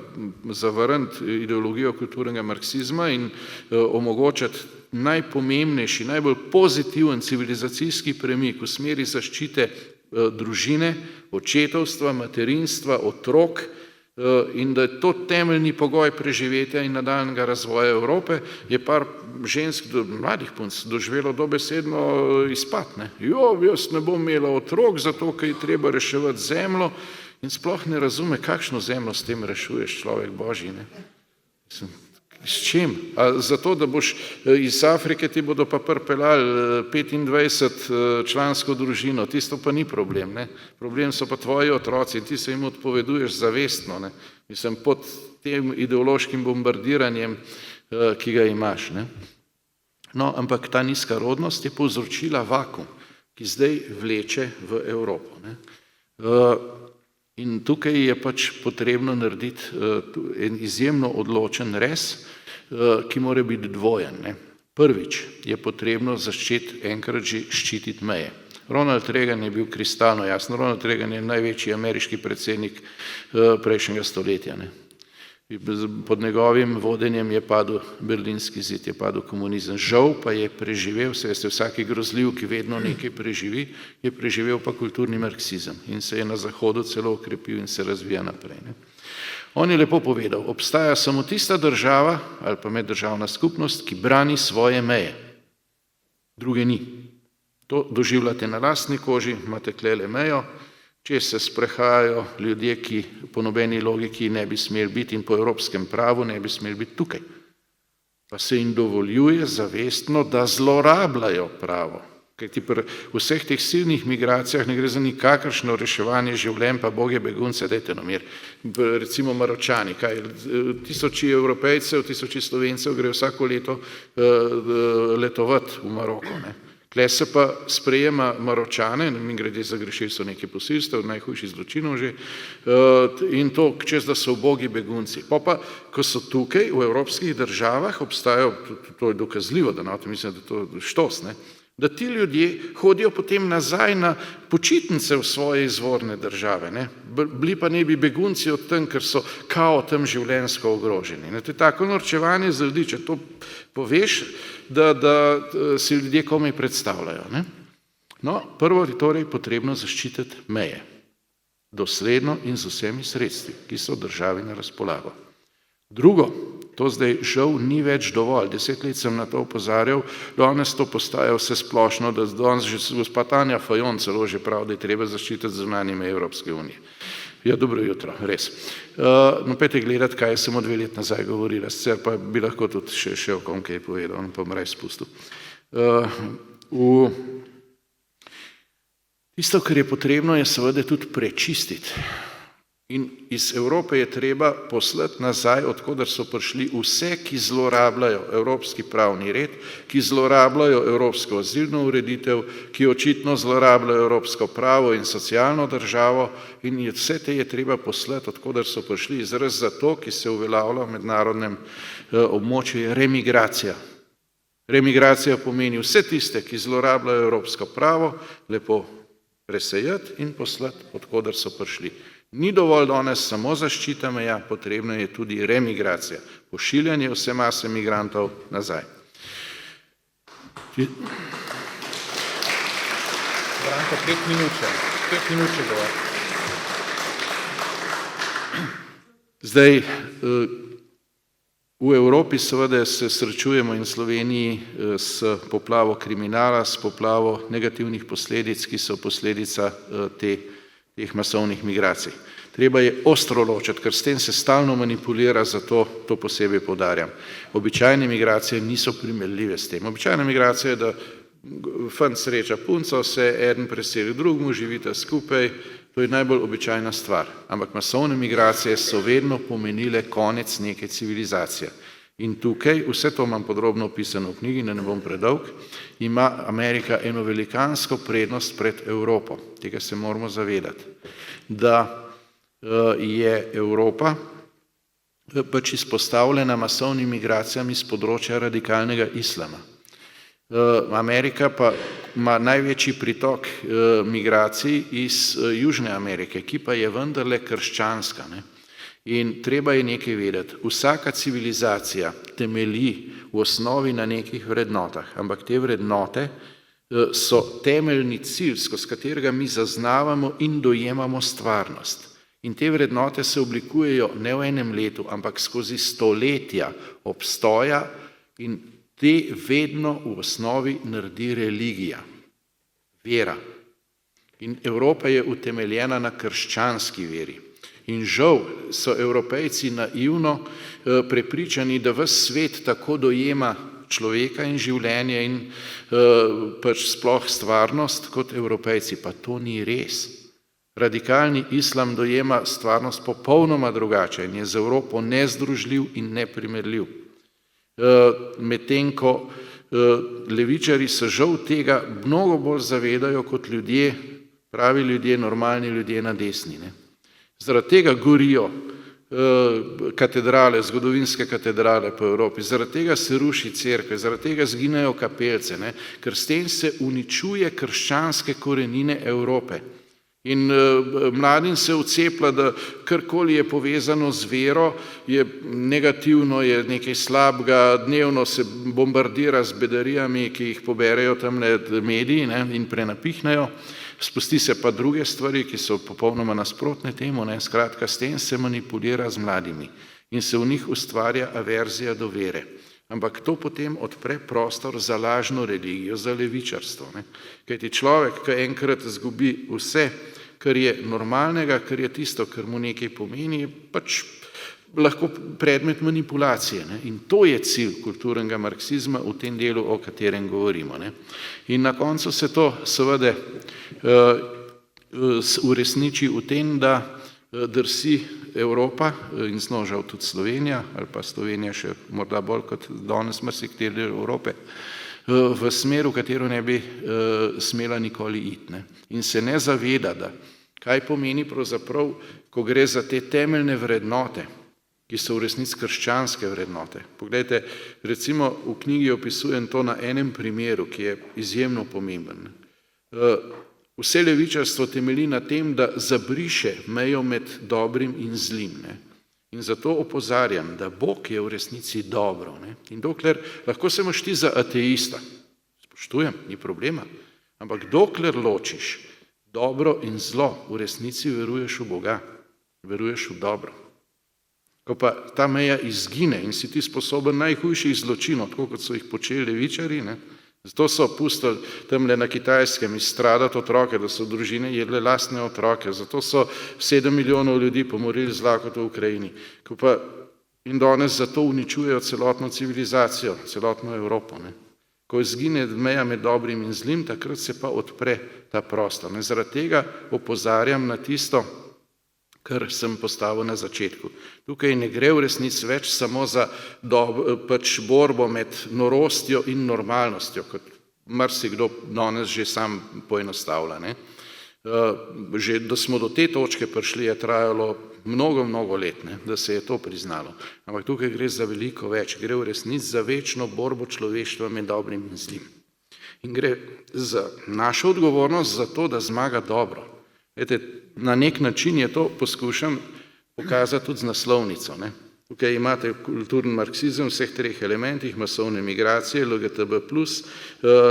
zavrniti ideologijo kulturnega marksizma in omogočati najpomembnejši, najbolj pozitiven civilizacijski premik v smeri zaščite družine, očetovstva, materinstva, otrok in da je to temeljni pogoj preživetja in nadaljnjega razvoja Evrope, je par žensk, mladih punc, doživelo dobesedno izpad. Jaz ne bom imela otrok, zato ker je treba reševati zemljo in sploh ne razume, kakšno zemljo s tem rešuješ, človek božji. S čim? A zato, da boš iz Afrike ti bodo pa pripeljali 25 člansko družino, tisto pa ni problem. Problem so pa tvoji otroci, ti se jim odpoveduješ zavestno, mislim, pod tem ideološkim bombardiranjem, ki ga imaš. No, ampak ta nizka rodnost je povzročila vakuum, ki zdaj vleče v Evropo. In tukaj je pač potrebno narediti en izjemno odločen rez, ki mora biti dvojen. Prvič je potrebno enkrat že ščititi meje. Ronald Reagan je bil kristalno jasno. Ronald Reagan je največji ameriški predsednik prejšnjega stoletja. Pod njegovim vodenjem je padel Berlinski zid, je padel komunizem. Žal pa je preživel, vsaki grozljiv, ki vedno nekaj preživi, je preživel pa kulturni marksizem in se je na Zahodu celo okrepil in se razvija naprej. On je lepo povedal, obstaja samo tista država ali pa meddržavna skupnost, ki brani svoje meje. Druge ni. To doživljate na lastni koži, imate tlele mejo, če se sprehajajo ljudje, ki po nobeni logiki ne bi smeli biti in po evropskem pravu ne bi smeli biti tukaj. Pa se jim dovoljuje zavestno, da zlorabljajo pravo. Kajti pri vseh teh silnih migracijah ne gre za nikakršno reševanje življenj, pa boge begunce, dajte na mir. Recimo Maročani, tisoči Evropejcev, tisoči Slovencev gre vsako leto letovati v Maroko. Tle se pa sprejema Maročane, mimogrede zagrešili so nekaj posilstev, najhujših zločinov že, in to, čez da so ubogi begunci. Pa, ko so tukaj v evropskih državah, obstajajo, to je dokazljivo, da mislim, da to štos, da ti ljudje hodijo potem nazaj na počitnice v svoje izvorne države. Bili pa ne bi begunci od tam, ker so kao tam življenjsko ogroženi. To je tako norčevanje za ljudi, če to poveš, da si ljudje komaj predstavljajo. No, prvo je torej potrebno zaščititi meje. Dosledno in z vsemi sredstvi, ki so državi na razpolago. Drugo, to zdaj žal ni več dovolj. 10 let sem na to opozarjal, danes to postaja vse splošno, da danes že gospa Tanja Fajon celo že pravi, da je treba zaščititi zunanje meje Evropske unije. Ja, dobro jutro, res. No, pejte gledati, kaj sem 2 let nazaj govorila, sicer pa bi lahko tudi še o kom kaj povedal, pa bom raje spustil. Tisto, kar je potrebno, je seveda tudi prečistiti. In iz Evrope je treba poslati nazaj, odkoder so prišli vse, ki zlorabljajo evropski pravni red, ki zlorabljajo evropsko azilno ureditev, ki očitno zlorabljajo evropsko pravo in socialno državo in vse te je treba poslati, odkoder so prišli. Izraz za to, ki se uveljavlja v mednarodnem območju, je remigracija. Remigracija pomeni vse tiste, ki zlorabljajo evropsko pravo, lepo presejati in poslati, odkoder so prišli. Ni dovolj danes samo zaščita meja, potrebna je tudi remigracija, pošiljanje vse mase migrantov nazaj. Branko, 5 minut še govor. Zdaj, v Evropi seveda se srečujemo in Sloveniji s poplavo kriminala, s poplavo negativnih posledic, ki so posledica teh masovnih migracij. Treba je ostro ločiti, ker s tem se stalno manipulira, zato to posebej poudarjam. Običajne migracije niso primerljive s tem. Običajna migracija je, da fant sreča punco, se eden preseli drugemu, živita skupaj, to je najbolj običajna stvar. Ampak masovne migracije so vedno pomenile konec neke civilizacije. In tukaj, vse to imam podrobno opisano v knjigi, da ne bom predolg, ima Amerika eno velikansko prednost pred Evropo. Tega se moramo zavedati. Da je Evropa pač izpostavljena masovnim migracijam iz področja radikalnega islama. Amerika pa ima največji pritok migracij iz Južne Amerike, ki pa je vendarle krščanska. Ne? In treba je nekaj vedeti. Vsaka civilizacija temelji v osnovi na nekih vrednotah, ampak te vrednote so temeljni cilj, skozi katerega mi zaznavamo in dojemamo stvarnost. In te vrednote se oblikujejo ne v enem letu, ampak skozi stoletja obstoja in te vedno v osnovi naredi religija, vera. In Evropa je utemeljena na krščanski veri. In žal so Evropejci naivno prepričani, da ves svet tako dojema človeka in življenje in pač sploh stvarnost kot Evropejci. Pa to ni res. Radikalni islam dojema stvarnost popolnoma drugače in je z Evropo nezdružljiv in neprimerljiv. Medtem ko levičari se žal tega mnogo bolj zavedajo kot ljudje, pravi ljudje, normalni ljudje na desni. Ne? Zaradi tega gorijo katedrale, zgodovinske katedrale po Evropi, zaradi tega se ruši cerkve, zaradi tega zginejo kapelce, ne? Ker s tem se uničuje krščanske korenine Evrope. In mladim se vcepla, da karkoli je povezano z vero, je negativno, je nekaj slabega, dnevno se bombardira z bedarijami, ki jih poberejo tamle mediji, ne, in prenapihnejo, spusti se pa druge stvari, ki so popolnoma nasprotne temu, ne, skratka, s tem se manipulira z mladimi in se v njih ustvarja averzija do vere. Ampak to potem odpre prostor za lažno religijo, za levičarstvo. Ne. Kajti človek, ki enkrat izgubi vse, kar je normalnega, kar je tisto, kar mu nekaj pomeni, je pač lahko predmet manipulacije. Ne. In to je cilj kulturnega marksizma v tem delu, o katerem govorimo. Ne. In na koncu se to seveda uresniči v tem, da drsi Evropa in znožal tudi Slovenija, ali pa Slovenija še morda bolj kot danes marsikateri del Evrope, v smer, v katero ne bi smela nikoli iti. Ne. In se ne zaveda, da kaj pomeni pravzaprav, ko gre za te temeljne vrednote, ki so v resnici krščanske vrednote. Poglejte, recimo v knjigi opisujem to na enem primeru, ki je izjemno pomemben. Vse levičarstvo temelji na tem, da zabriše mejo med dobrim in zlim. Ne. In zato opozarjam, da Bog je v resnici dobro. Ne. In dokler, lahko se imaš ti za ateista, spoštujem, ni problema, ampak dokler ločiš dobro in zlo, v resnici veruješ v Boga, veruješ v dobro. Ko pa ta meja izgine in si ti sposoben najhujših zločinov, tako kot so jih počeli levičari, ne, zato so pustili tamle na Kitajskem izstradati otroke, da so družine jedle lastne otroke, zato so 7 milijonov ljudi pomorili z lakoto v Ukrajini. Ko pa in danes zato uničujejo celotno civilizacijo, celotno Evropo. Ne. Ko izgine meja med dobrim in zlim, takrat se pa odpre ta prostor. Ne. Zaradi tega opozarjam na tisto, kar sem postavil na začetku. Tukaj ne gre v resnici več samo za pač borbo med norostjo in normalnostjo, kot marsikdo danes že sam poenostavlja. Ne. Že da smo do te točke prišli, je trajalo mnogo let, ne, da se je to priznalo. Ampak tukaj gre za veliko več. Gre v resnici za večno borbo človeštva med dobrim in zlim. In gre za našo odgovornost za to, da zmaga dobro. Vete, na nek način je to poskušam pokazati tudi z naslovnico. Ne. Tukaj imate kulturni marksizem v vseh treh elementih, masovne migracije, LGTB+,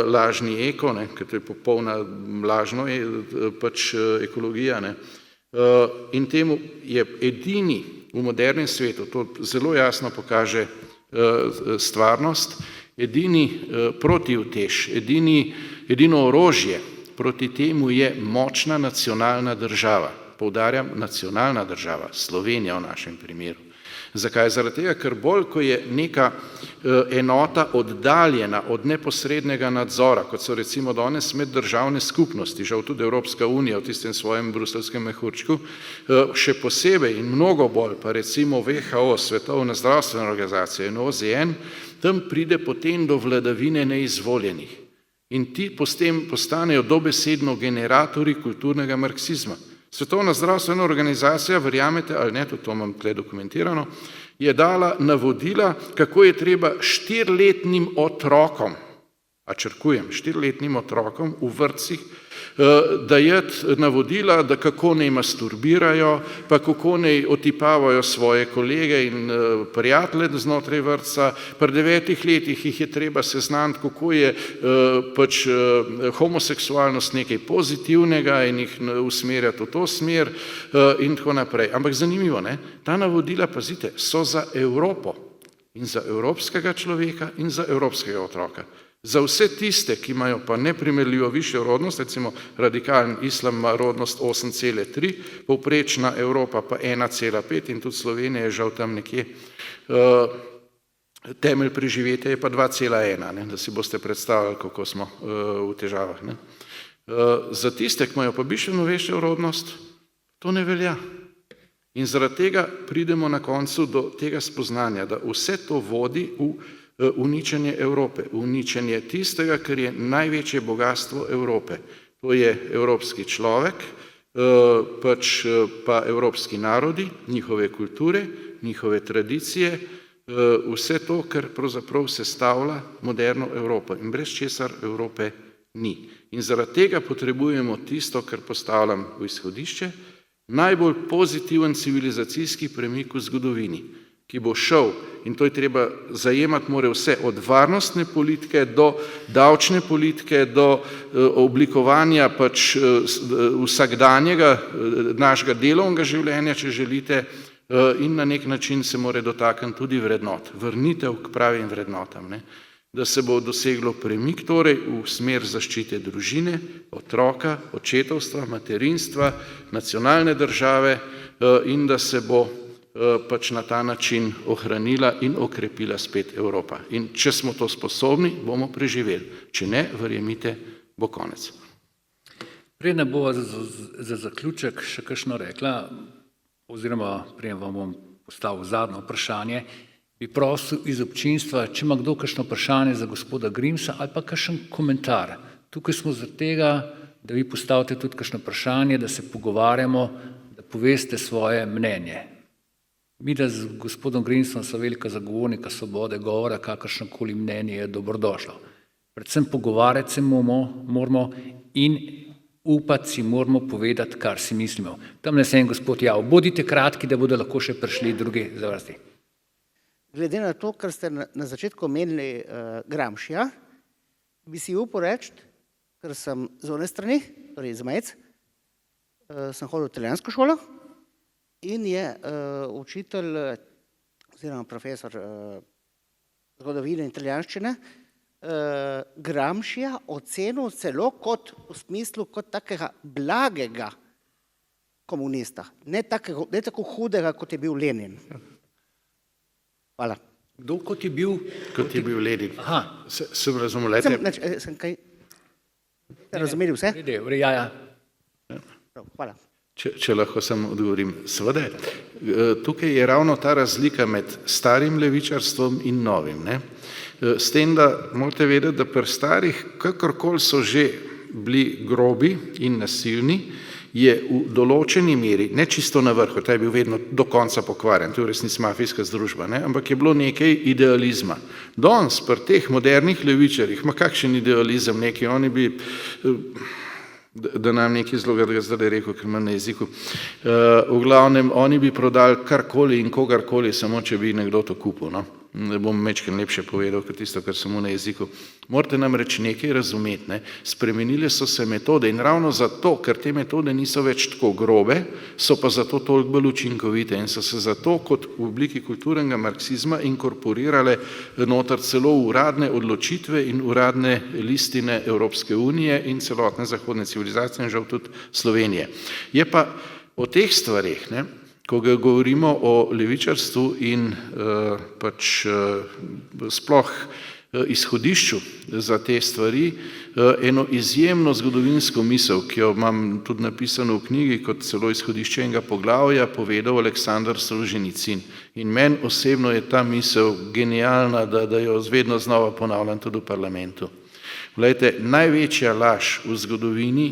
lažni eko, ne, ker to je popolna lažno pač ekologija. Ne. In temu je edini v modernem svetu, to zelo jasno pokaže stvarnost, edini protiutež, edino orožje proti temu je močna nacionalna država. Poudarjam, nacionalna država, Slovenija v našem primeru. Zakaj? Zaradi tega, ker bolj, ko je neka enota oddaljena od neposrednega nadzora, kot so recimo danes meddržavne skupnosti, žal tudi Evropska unija v tistem svojem bruseljskem mehurčku, še posebej in mnogo bolj pa recimo WHO, Svetovna zdravstvena organizacija in OZN, tam pride potem do vladavine neizvoljenih. In ti potem postanejo dobesedno generatorji kulturnega marksizma. Svetovna zdravstvena organizacija, verjamete ali ne, tudi to imam tle dokumentirano, je dala navodila, kako je treba 4-letnim otrokom A črkujem 4-letnim otrokom v vrtcih dajati navodila, da kako naj masturbirajo, pa kako naj otipavajo svoje kolege in prijatelje znotraj vrtca. Pri 9 letih jih je treba seznaniti, kako je pač homoseksualnost nekaj pozitivnega in jih usmerjati v to smer in tako naprej. Ampak zanimivo, ne? Ta navodila, pazite, so za Evropo in za evropskega človeka in za evropskega otroka. Za vse tiste, ki imajo pa neprimerljivo višjo rodnost, recimo radikalen islam ima rodnost 8,3, povprečna Evropa pa 1,5 in tudi Slovenija je žal tam nekje, temelj preživetja je pa 2,1, da si boste predstavljali, kako smo v težavah. Ne? Za tiste, ki imajo pa bistveno večjo rodnost, to ne velja. In zaradi tega pridemo na koncu do tega spoznanja, da vse to vodi v uničenje Evrope, uničenje tistega, kar je največje bogatstvo Evrope. To je evropski človek, pač pa evropski narodi, njihove kulture, njihove tradicije, vse to, kar pravzaprav sestavlja moderno Evropo in brez česar Evrope ni. In zaradi tega potrebujemo tisto, kar postavljam v izhodišče, najbolj pozitiven civilizacijski premik v zgodovini, ki bo šel, in to je treba zajemati, more vse od varnostne politike do davčne politike, do oblikovanja pač vsakdanjega našega delovnega življenja, če želite, in na nek način se more dotakniti tudi vrednot, vrnitev k pravim vrednotam, ne? Da se bo doseglo premik torej v smer zaščite družine, otroka, očetovstva, materinstva, nacionalne države in da se bo pač na ta način ohranila in okrepila spet Evropa. In če smo to sposobni, bomo preživeli. Če ne, verjemite, bo konec. Preden bo za zaključek še kakšno rekla, oziroma preden vam bom postavil zadnje vprašanje, bi prosil iz občinstva, če ima kdo kakšno vprašanje za gospoda Grimsa ali pa kakšen komentar. Tukaj smo zaradi tega, da vi postavite tudi kakšno vprašanje, da se pogovarjamo, da poveste svoje mnenje. Mi, da z gospodom Grimsom so velika zagovornika svobode govora, kakršnokoli mnenje je dobrodošlo. Predvsem pogovarjati se moramo in upati si moramo povedati, kar si mislimo. Tam ne se en gospod javil. Bodite kratki, da bodo lahko še prišli drugi za vrsti. Glede na to, kar ste na začetku omenili Gramscija, bi si upal reči, ker sem z one strani, torej iz Mejc, sem hodil v italijansko šolo in je učitelj oziroma profesor zgodovine in italijanščine Gramscija ocenil celo kot v smislu kot takega blagega komunista, ne tako hudega, kot je bil Lenin. Hvala. Kdo kot je bil? Kot je bil Lenin. Aha. Sem razumel, lejte. Sem kaj? Ste razumeli vse? Ja. Hvala. Če lahko samo odgovorim. Seveda, tukaj je ravno ta razlika med starim levičarstvom in novim. Ne? S tem, da morate vedeti, da pri starih, kakorkoli so že bili grobi in nasilni, je v določeni meri, ne čisto na vrhu, ta je bil vedno do konca pokvarjen, to je v resnici mafijska združba, ne? Ampak je bilo nekaj idealizma. Danes pri teh modernih levičarjih, kakšen idealizem neki, oni bi, da nam nekaj zelo ga zdaj rekel, ker imam na jeziku, v glavnem, oni bi prodali karkoli in kogarkoli, samo če bi nekdo to kupil, no? Ne bom mečken lepše povedal, kot tisto, kar sem mu na jeziku. Morate nam reči nekaj razumeti, ne? Spremenile so se metode in ravno zato, ker te metode niso več tako grobe, so pa zato toliko bolj učinkovite in so se zato kot v obliki kulturnega marksizma inkorporirale noter celo uradne odločitve in uradne listine Evropske unije in celotne zahodne civilizacije in žal tudi Slovenije. Je pa o teh stvareh, ne? Ko govorimo o levičarstvu in pač sploh izhodišču za te stvari, eno izjemno zgodovinsko misel, ki jo imam tudi napisano v knjigi kot celo izhodišče enega poglavja, povedal Aleksandar Solženicin. In meni osebno je ta misel genialna, da jo vedno znova ponavljam tudi v parlamentu. Glejte, največja laž v zgodovini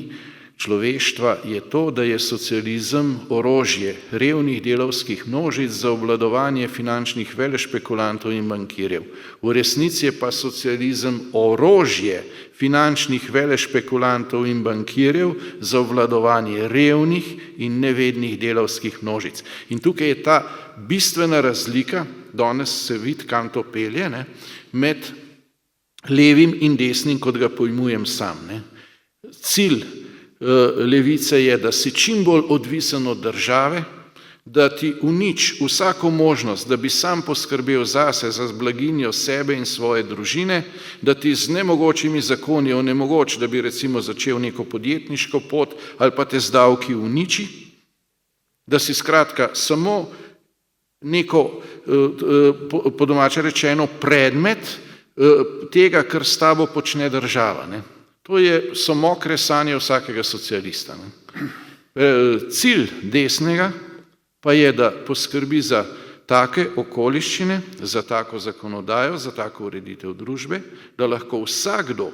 človeštva je to, da je socializem orožje revnih delavskih množic za obvladovanje finančnih velešpekulantov in bankirjev. V resnici je pa socializem orožje finančnih velešpekulantov in bankirjev za obvladovanje revnih in nevednih delavskih množic. In tukaj je ta bistvena razlika, danes se vidi, kam to pelje, ne, med levim in desnim, kot ga pojmujem sam. Ne. Cilj levice je, da si čim bolj odvisen od države, da ti unič vsako možnost, da bi sam poskrbel zase, za blaginjo sebe in svoje družine, da ti z nemogočimi zakoni onemogoči, da bi recimo začel neko podjetniško pot ali pa te z davki uniči, da si skratka samo neko, po domače rečeno, predmet tega, kar s tabo počne država. Ne. To so mokre sanje vsakega socialista. Ne. Cilj desnega pa je, da poskrbi za take okoliščine, za tako zakonodajo, za tako ureditev družbe, da lahko vsakdo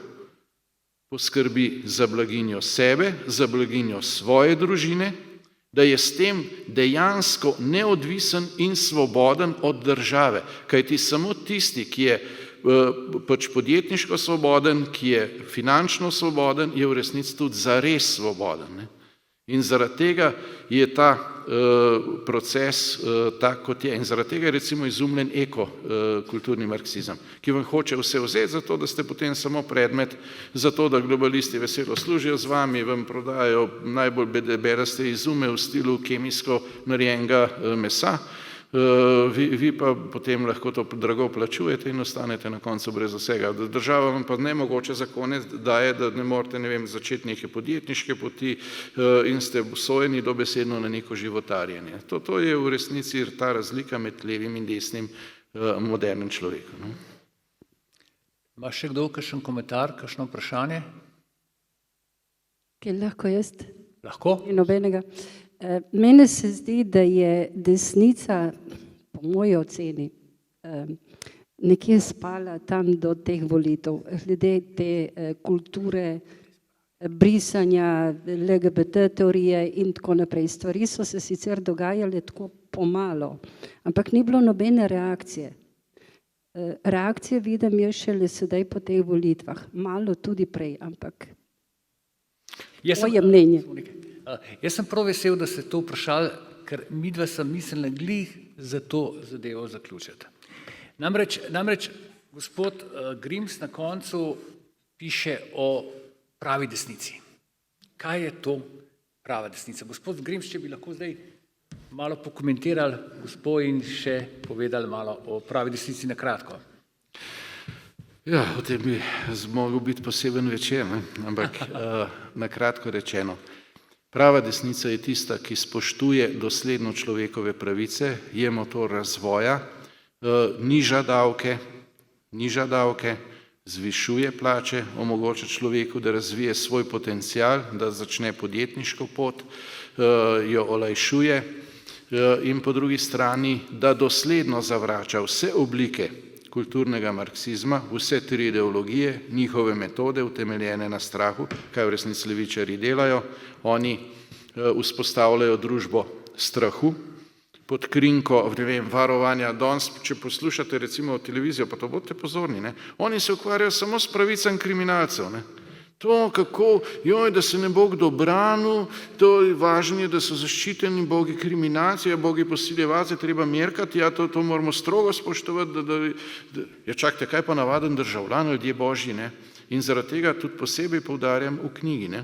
poskrbi za blaginjo sebe, za blaginjo svoje družine, da je s tem dejansko neodvisen in svoboden od države. Kajti samo tisti, ki je pač podjetniško svoboden, ki je finančno svoboden, je v resnici tudi zares svoboden. Ne? In zaradi tega je ta proces tak, kot je. In zaradi tega je recimo izumljen kulturni marksizem, ki vam hoče vse vzeti, zato da ste potem samo predmet, zato da globalisti veselo služijo z vami, vam prodajajo najbolj bedaste izume v stilu kemijsko narejenega mesa, vi pa potem lahko to drago plačujete in ostanete na koncu brez vsega. Država vam pa nemogoče zakone daje, da ne morete, začeti neke podjetniške poti in ste obsojeni dobesedno na neko životarjenje. To je v resnici ta razlika med levim in desnim modernim človekom. No? Ima še kdo kakšen komentar, kakšno vprašanje? Kaj lahko jaz? Lahko? In nobenega. Meni se zdi, da je desnica, po moji oceni, nekje spala tam do teh volitev, glede te kulture, brisanja, LGBT teorije in tako naprej. Stvari so se sicer dogajale tako pomalo, ampak ni bilo nobene reakcije. Reakcije vidim jaz šele sedaj po teh volitvah, malo tudi prej, ampak moje mnenje. Jaz sem prav vesel, da ste to vprašali, ker midva sem mislila glih za to zadevo zaključiti. Namreč gospod Grims na koncu piše o pravi desnici. Kaj je to prava desnica? Gospod Grims, če bi lahko zdaj malo pokomentirali gospod in še povedali malo o pravi desnici na kratko. Ja, o tem bi mogel biti poseben večer, ne? Ampak na kratko rečeno. Prava desnica je tista, ki spoštuje dosledno človekove pravice, je motor razvoja, niža davke, zvišuje plače, omogoča človeku, da razvije svoj potencial, da začne podjetniško pot, jo olajšuje in po drugi strani, da dosledno zavrača vse oblike kulturnega marksizma, vse tri ideologije, njihove metode utemeljene na strahu, kaj v resnici levičarji delajo. Oni vzpostavljajo družbo strahu pod krinko, varovanja. Danes, če poslušate recimo televizijo, pa to bodite pozorni, ne? Oni se ukvarjajo samo s pravicami kriminalcev. Ne? To, kako, da se ne bo kdo branil, to je važno, da so zaščiteni bogi kriminalci, bogi posiljevalci, treba merkati, to moramo strogo spoštovati. Ja, čakajte, kaj pa navaden državljan, ljudje božji, ne? In zaradi tega tudi posebej poudarjam v knjigi, ne?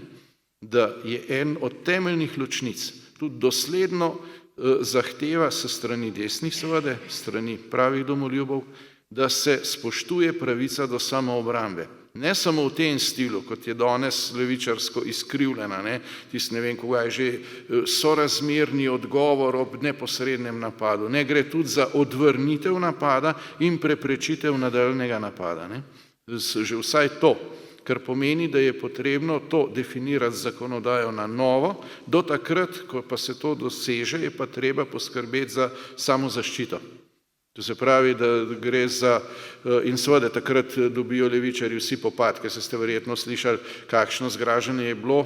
Da je en od temeljnih ločnic, tudi dosledno zahteva se strani desnih, seveda, strani pravih domoljubov, da se spoštuje pravica do samoobrambe. Ne samo v tem stilu, kot je danes levičarsko izkrivljena, ne vem, koga je že sorazmerni odgovor ob neposrednem napadu. Ne, gre tudi za odvrnitev napada in preprečitev nadaljnjega napada. Ne. Že vsaj to, kar pomeni, da je potrebno to definirati z zakonodajo na novo, do takrat, ko pa se to doseže, je pa treba poskrbeti za samozaščito. To se pravi, da gre za, in seveda takrat dobijo levičarji vsi popadke, se ste verjetno slišali, kakšno zgražanje je bilo,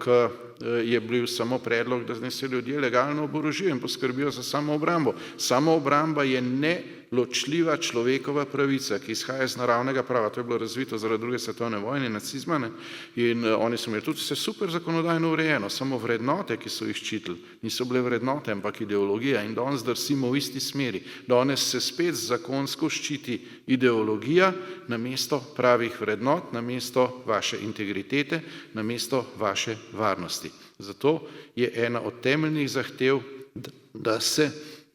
ko je bil samo predlog, da se ljudje legalno oborožijo in poskrbijo za samoobrambo. Samoobramba je neločljiva človekova pravica, ki izhaja iz naravnega prava. To je bilo razvito zaradi druge svetovne vojne, nacizma, ne? In oni so imeli tudi vse super zakonodajno urejeno, samo vrednote, ki so jih ščitili, niso bile vrednote, ampak ideologija. In danes drsimo v isti smeri. Danes se spet zakonsko ščiti ideologija namesto pravih vrednot, namesto vaše integritete, namesto vaše varnosti. Zato je ena od temeljnih zahtev, da se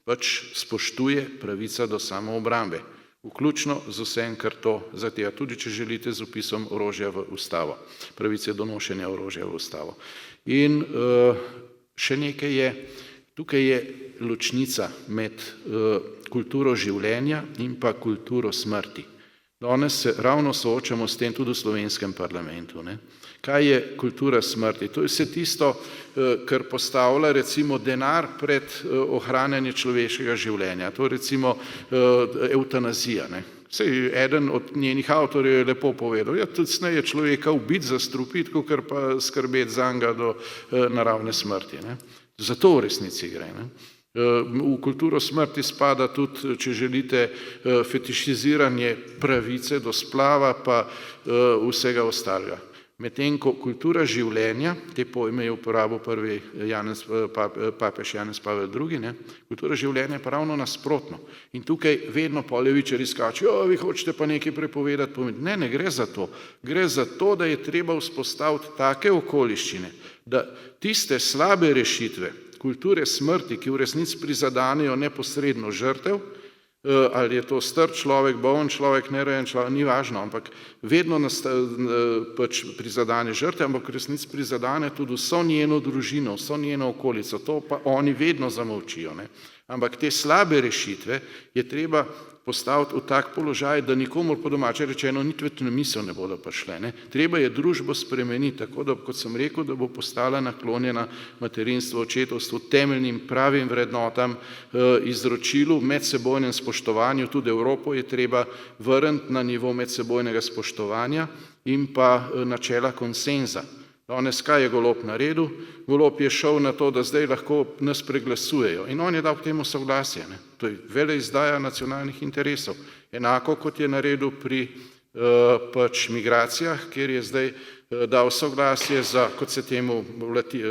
pač spoštuje pravica do samoobrambe, vključno z vsem, kar to zahteva, tudi če želite z vpisom orožja v ustavo, pravice do nošenja orožja v ustavo. In še nekaj je, tukaj je ločnica med kulturo življenja in pa kulturo smrti. Danes se ravno soočamo s tem tudi v slovenskem parlamentu, ne? Kaj je kultura smrti? To je vse tisto, kar postavlja recimo denar pred ohranjanje človeškega življenja. To je recimo evtanazija, ne? Sej eden od njenih avtorjev je lepo povedal, ja, tudi je človeka ubiti, zastrupiti, kakor pa skrbeti zanj do naravne smrti, ne? Zato v resnici gre, ne? V kulturo smrti spada tudi, če želite, fetišiziranje pravice do splava pa vsega ostalega. Medtem ko kultura življenja, te pojme je uporabil prvi papež Janez Pavel II, ne? Kultura življenja je pa ravno nasprotno. In tukaj vedno po levičarji skačijo, vi hočete pa nekaj prepovedati. Ne, ne gre za to. Gre za to, da je treba vzpostaviti take okoliščine, da tiste slabe rešitve kulture smrti, ki v resnici prizadanejo neposredno žrtev, ali je to star človek, bolen človek, nerojen človek, ni važno, ampak vedno pač prizadane žrtev, ampak v resnici prizadane tudi vso njeno družino, vso njeno okolico, to pa oni vedno zamolčijo, ne? Ampak te slabe rešitve je treba postaviti v tak položaj, da nikomur po domače rečeno niti na misel ne bodo prišle, ne? Treba je družbo spremeniti, tako da, kot sem rekel, da bo postala naklonjena materinstvu, očetovstvu, temeljnim pravim vrednotam, izročilu, medsebojnem spoštovanju. Tudi Evropo je treba vrniti na nivo medsebojnega spoštovanja in pa načela konsenza. Danes kaj je Golob naredil? Golob je šel na to, da zdaj lahko nas preglasujejo. In on je dal k temu soglasje, ne? To je veleizdaja nacionalnih interesov. Enako kot je naredil pri pač migracijah, kjer je zdaj dal soglasje za, kot se temu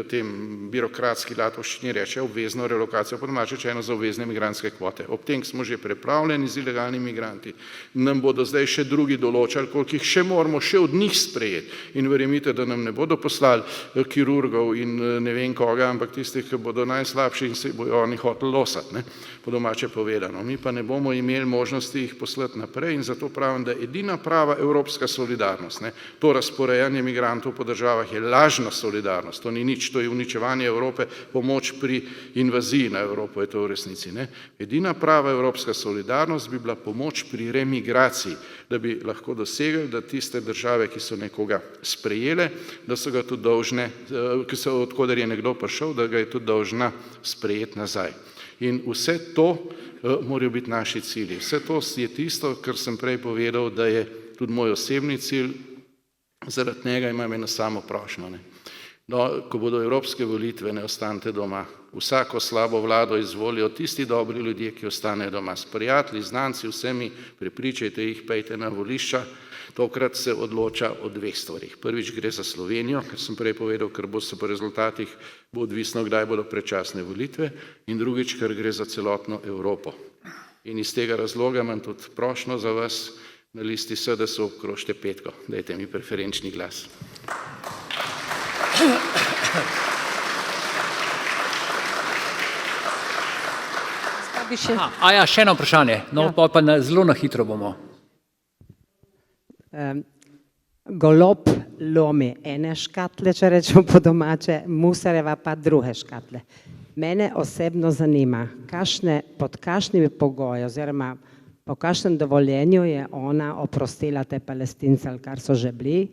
tem birokratski latovščini reče, obvezno relokacijo, po domače rečeno za obvezne migrantske kvote. Ob tem smo že preplavljeni z ilegalnimi migranti. Nam bodo zdaj še drugi določali, koliko jih še moramo še od njih sprejeti. In verjemite, da nam ne bodo poslali kirurgov in ne vem koga, ampak tistih, ki bodo najslabši in se bojo oni hoteli losati, ne? Po domače povedano. Mi pa ne bomo imeli možnosti jih poslati naprej in zato pravim, da edina prava evropska solidarnost, ne? To razporejanje migrantov po državah je lažna solidarnost, to ni nič, to je uničevanje Evrope, pomoč pri invaziji na Evropo je to v resnici, ne? Edina prava evropska solidarnost bi bila pomoč pri remigraciji, da bi lahko dosegli, da tiste države, ki so nekoga sprejele, da so ga tudi dolžne, odkoder je nekdo prišel, da ga je tudi dolžna sprejeti nazaj. In vse to morajo biti naši cilji. Vse to je tisto, kar sem prej povedal, da je tudi moj osebni cilj. Zaradi njega imam eno samo prošnjo, ne? No, ko bodo evropske volitve, ne ostanite doma. Vsako slabo vlado izvolijo tisti dobri ljudje, ki ostanejo doma. S prijatelji, znanci, vsemi, prepričajte jih, pejte na volišča. Tokrat se odloča o dveh stvarih. Prvič gre za Slovenijo, ker sem prej povedal, ker bo se po rezultatih bo odvisno, kdaj bodo predčasne volitve, in drugič, ker gre za celotno Evropo. In iz tega razloga imam tudi prošnjo za vas, na listi SDS obkrožite petko. Dajte mi preferenčni glas. Še eno vprašanje. No, pa zelo na hitro bomo. Golob lomi ene škatle, če rečemo po domače, Musarjeva pa druge škatle. Mene osebno zanima, pod kakšnimi pogoji oziroma po kakšnem dovoljenju je ona oprostila te Palestince, ali kar so že bili,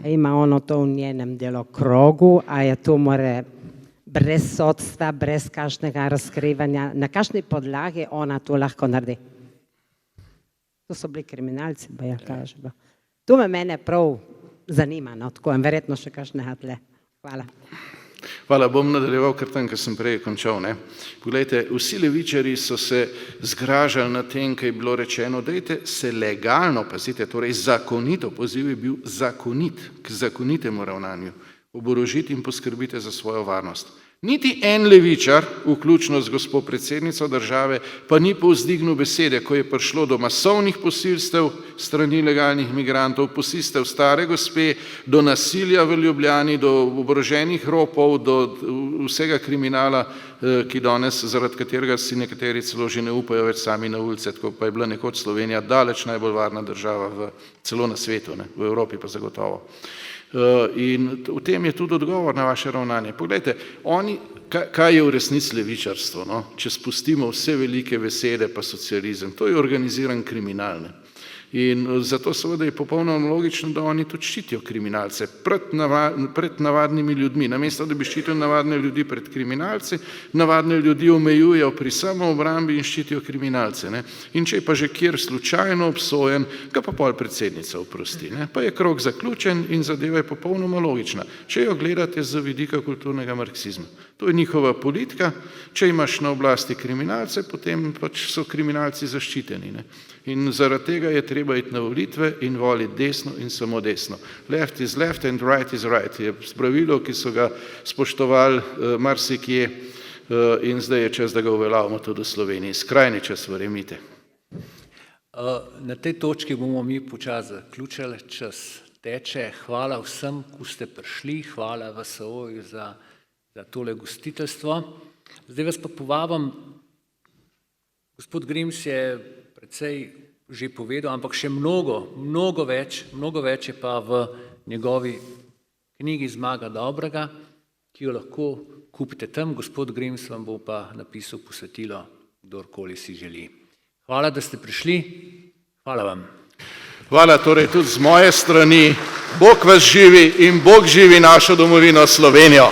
ima ono to v njenem delokrogu, a je to more brez sodstva, brez kakšnega razkrivanja, na kakšni podlagi ona to lahko naredi? To so bili kriminalci, baja, kaj je že bilo. To mene prav zanima, no, tako, in verjetno še kakšnega tle. Hvala. Hvala, bom nadaljeval kar tam, kar sem prej končal. Ne? Poglejte, vsi levičari so se zgražali na tem, kaj je bilo rečeno, dajte se legalno, pazite, torej zakonito, poziv je bil zakonit, k zakonitemu ravnanju, oborožiti in poskrbite za svojo varnost. Niti en levičar, vključno z gospo predsednico države, pa ni povzdignil besede, ko je prišlo do masovnih posilstev strani legalnih migrantov, posilstev stare gospe, do nasilja v Ljubljani, do oboroženih ropov, do vsega kriminala, ki danes, zaradi katerega si nekateri celo že ne upajo več sami na ulice, tako pa je bila nekoč Slovenija daleč najbolj varna država celo na svetu, ne, v Evropi pa zagotovo. In v tem je tudi odgovor na vaše ravnanje. Poglejte, kaj je v resnici levičarstvo, no? Če spustimo vse velike besede pa socializem, to je organiziran kriminal. Ne? In zato seveda je popolnoma logično, da oni tudi ščitijo kriminalce pred navadnimi ljudmi. Namesto, da bi ščitili navadne ljudi pred kriminalci, navadne ljudi omejujejo pri samoobrambi in ščitijo kriminalce. Ne? In če je pa že kjer slučajno obsojen, ga pa pol predsednica oprosti. Ne? Pa je krog zaključen in zadeva je popolnoma logična. Če jo gledate z vidika kulturnega marksizma. To je njihova politika. Če imaš na oblasti kriminalce, potem pač so kriminalci zaščiteni. Ne? In zaradi tega je treba iti na volitve in voliti desno in samo desno. Left is left and right is right. Je pravilo, ki so ga spoštovali marsikje in zdaj je čas, da ga uveljavimo tudi v Sloveniji. Skrajni čas, verjemite. Na tej točki bomo mi počasi zaključili, čas teče. Hvala vsem, ki ste prišli, hvala VSO-ju za tole gostiteljstvo. Zdaj vas pa povabim, gospod Grims je precej že povedal, ampak še mnogo več je pa v njegovi knjigi Zmaga dobrega, ki jo lahko kupite tam, gospod Grims vam bo pa napisal posvetilo, kdorkoli si želi. Hvala, da ste prišli. Hvala vam. Hvala torej tudi z moje strani. Bog vas živi in Bog živi našo domovino Slovenijo.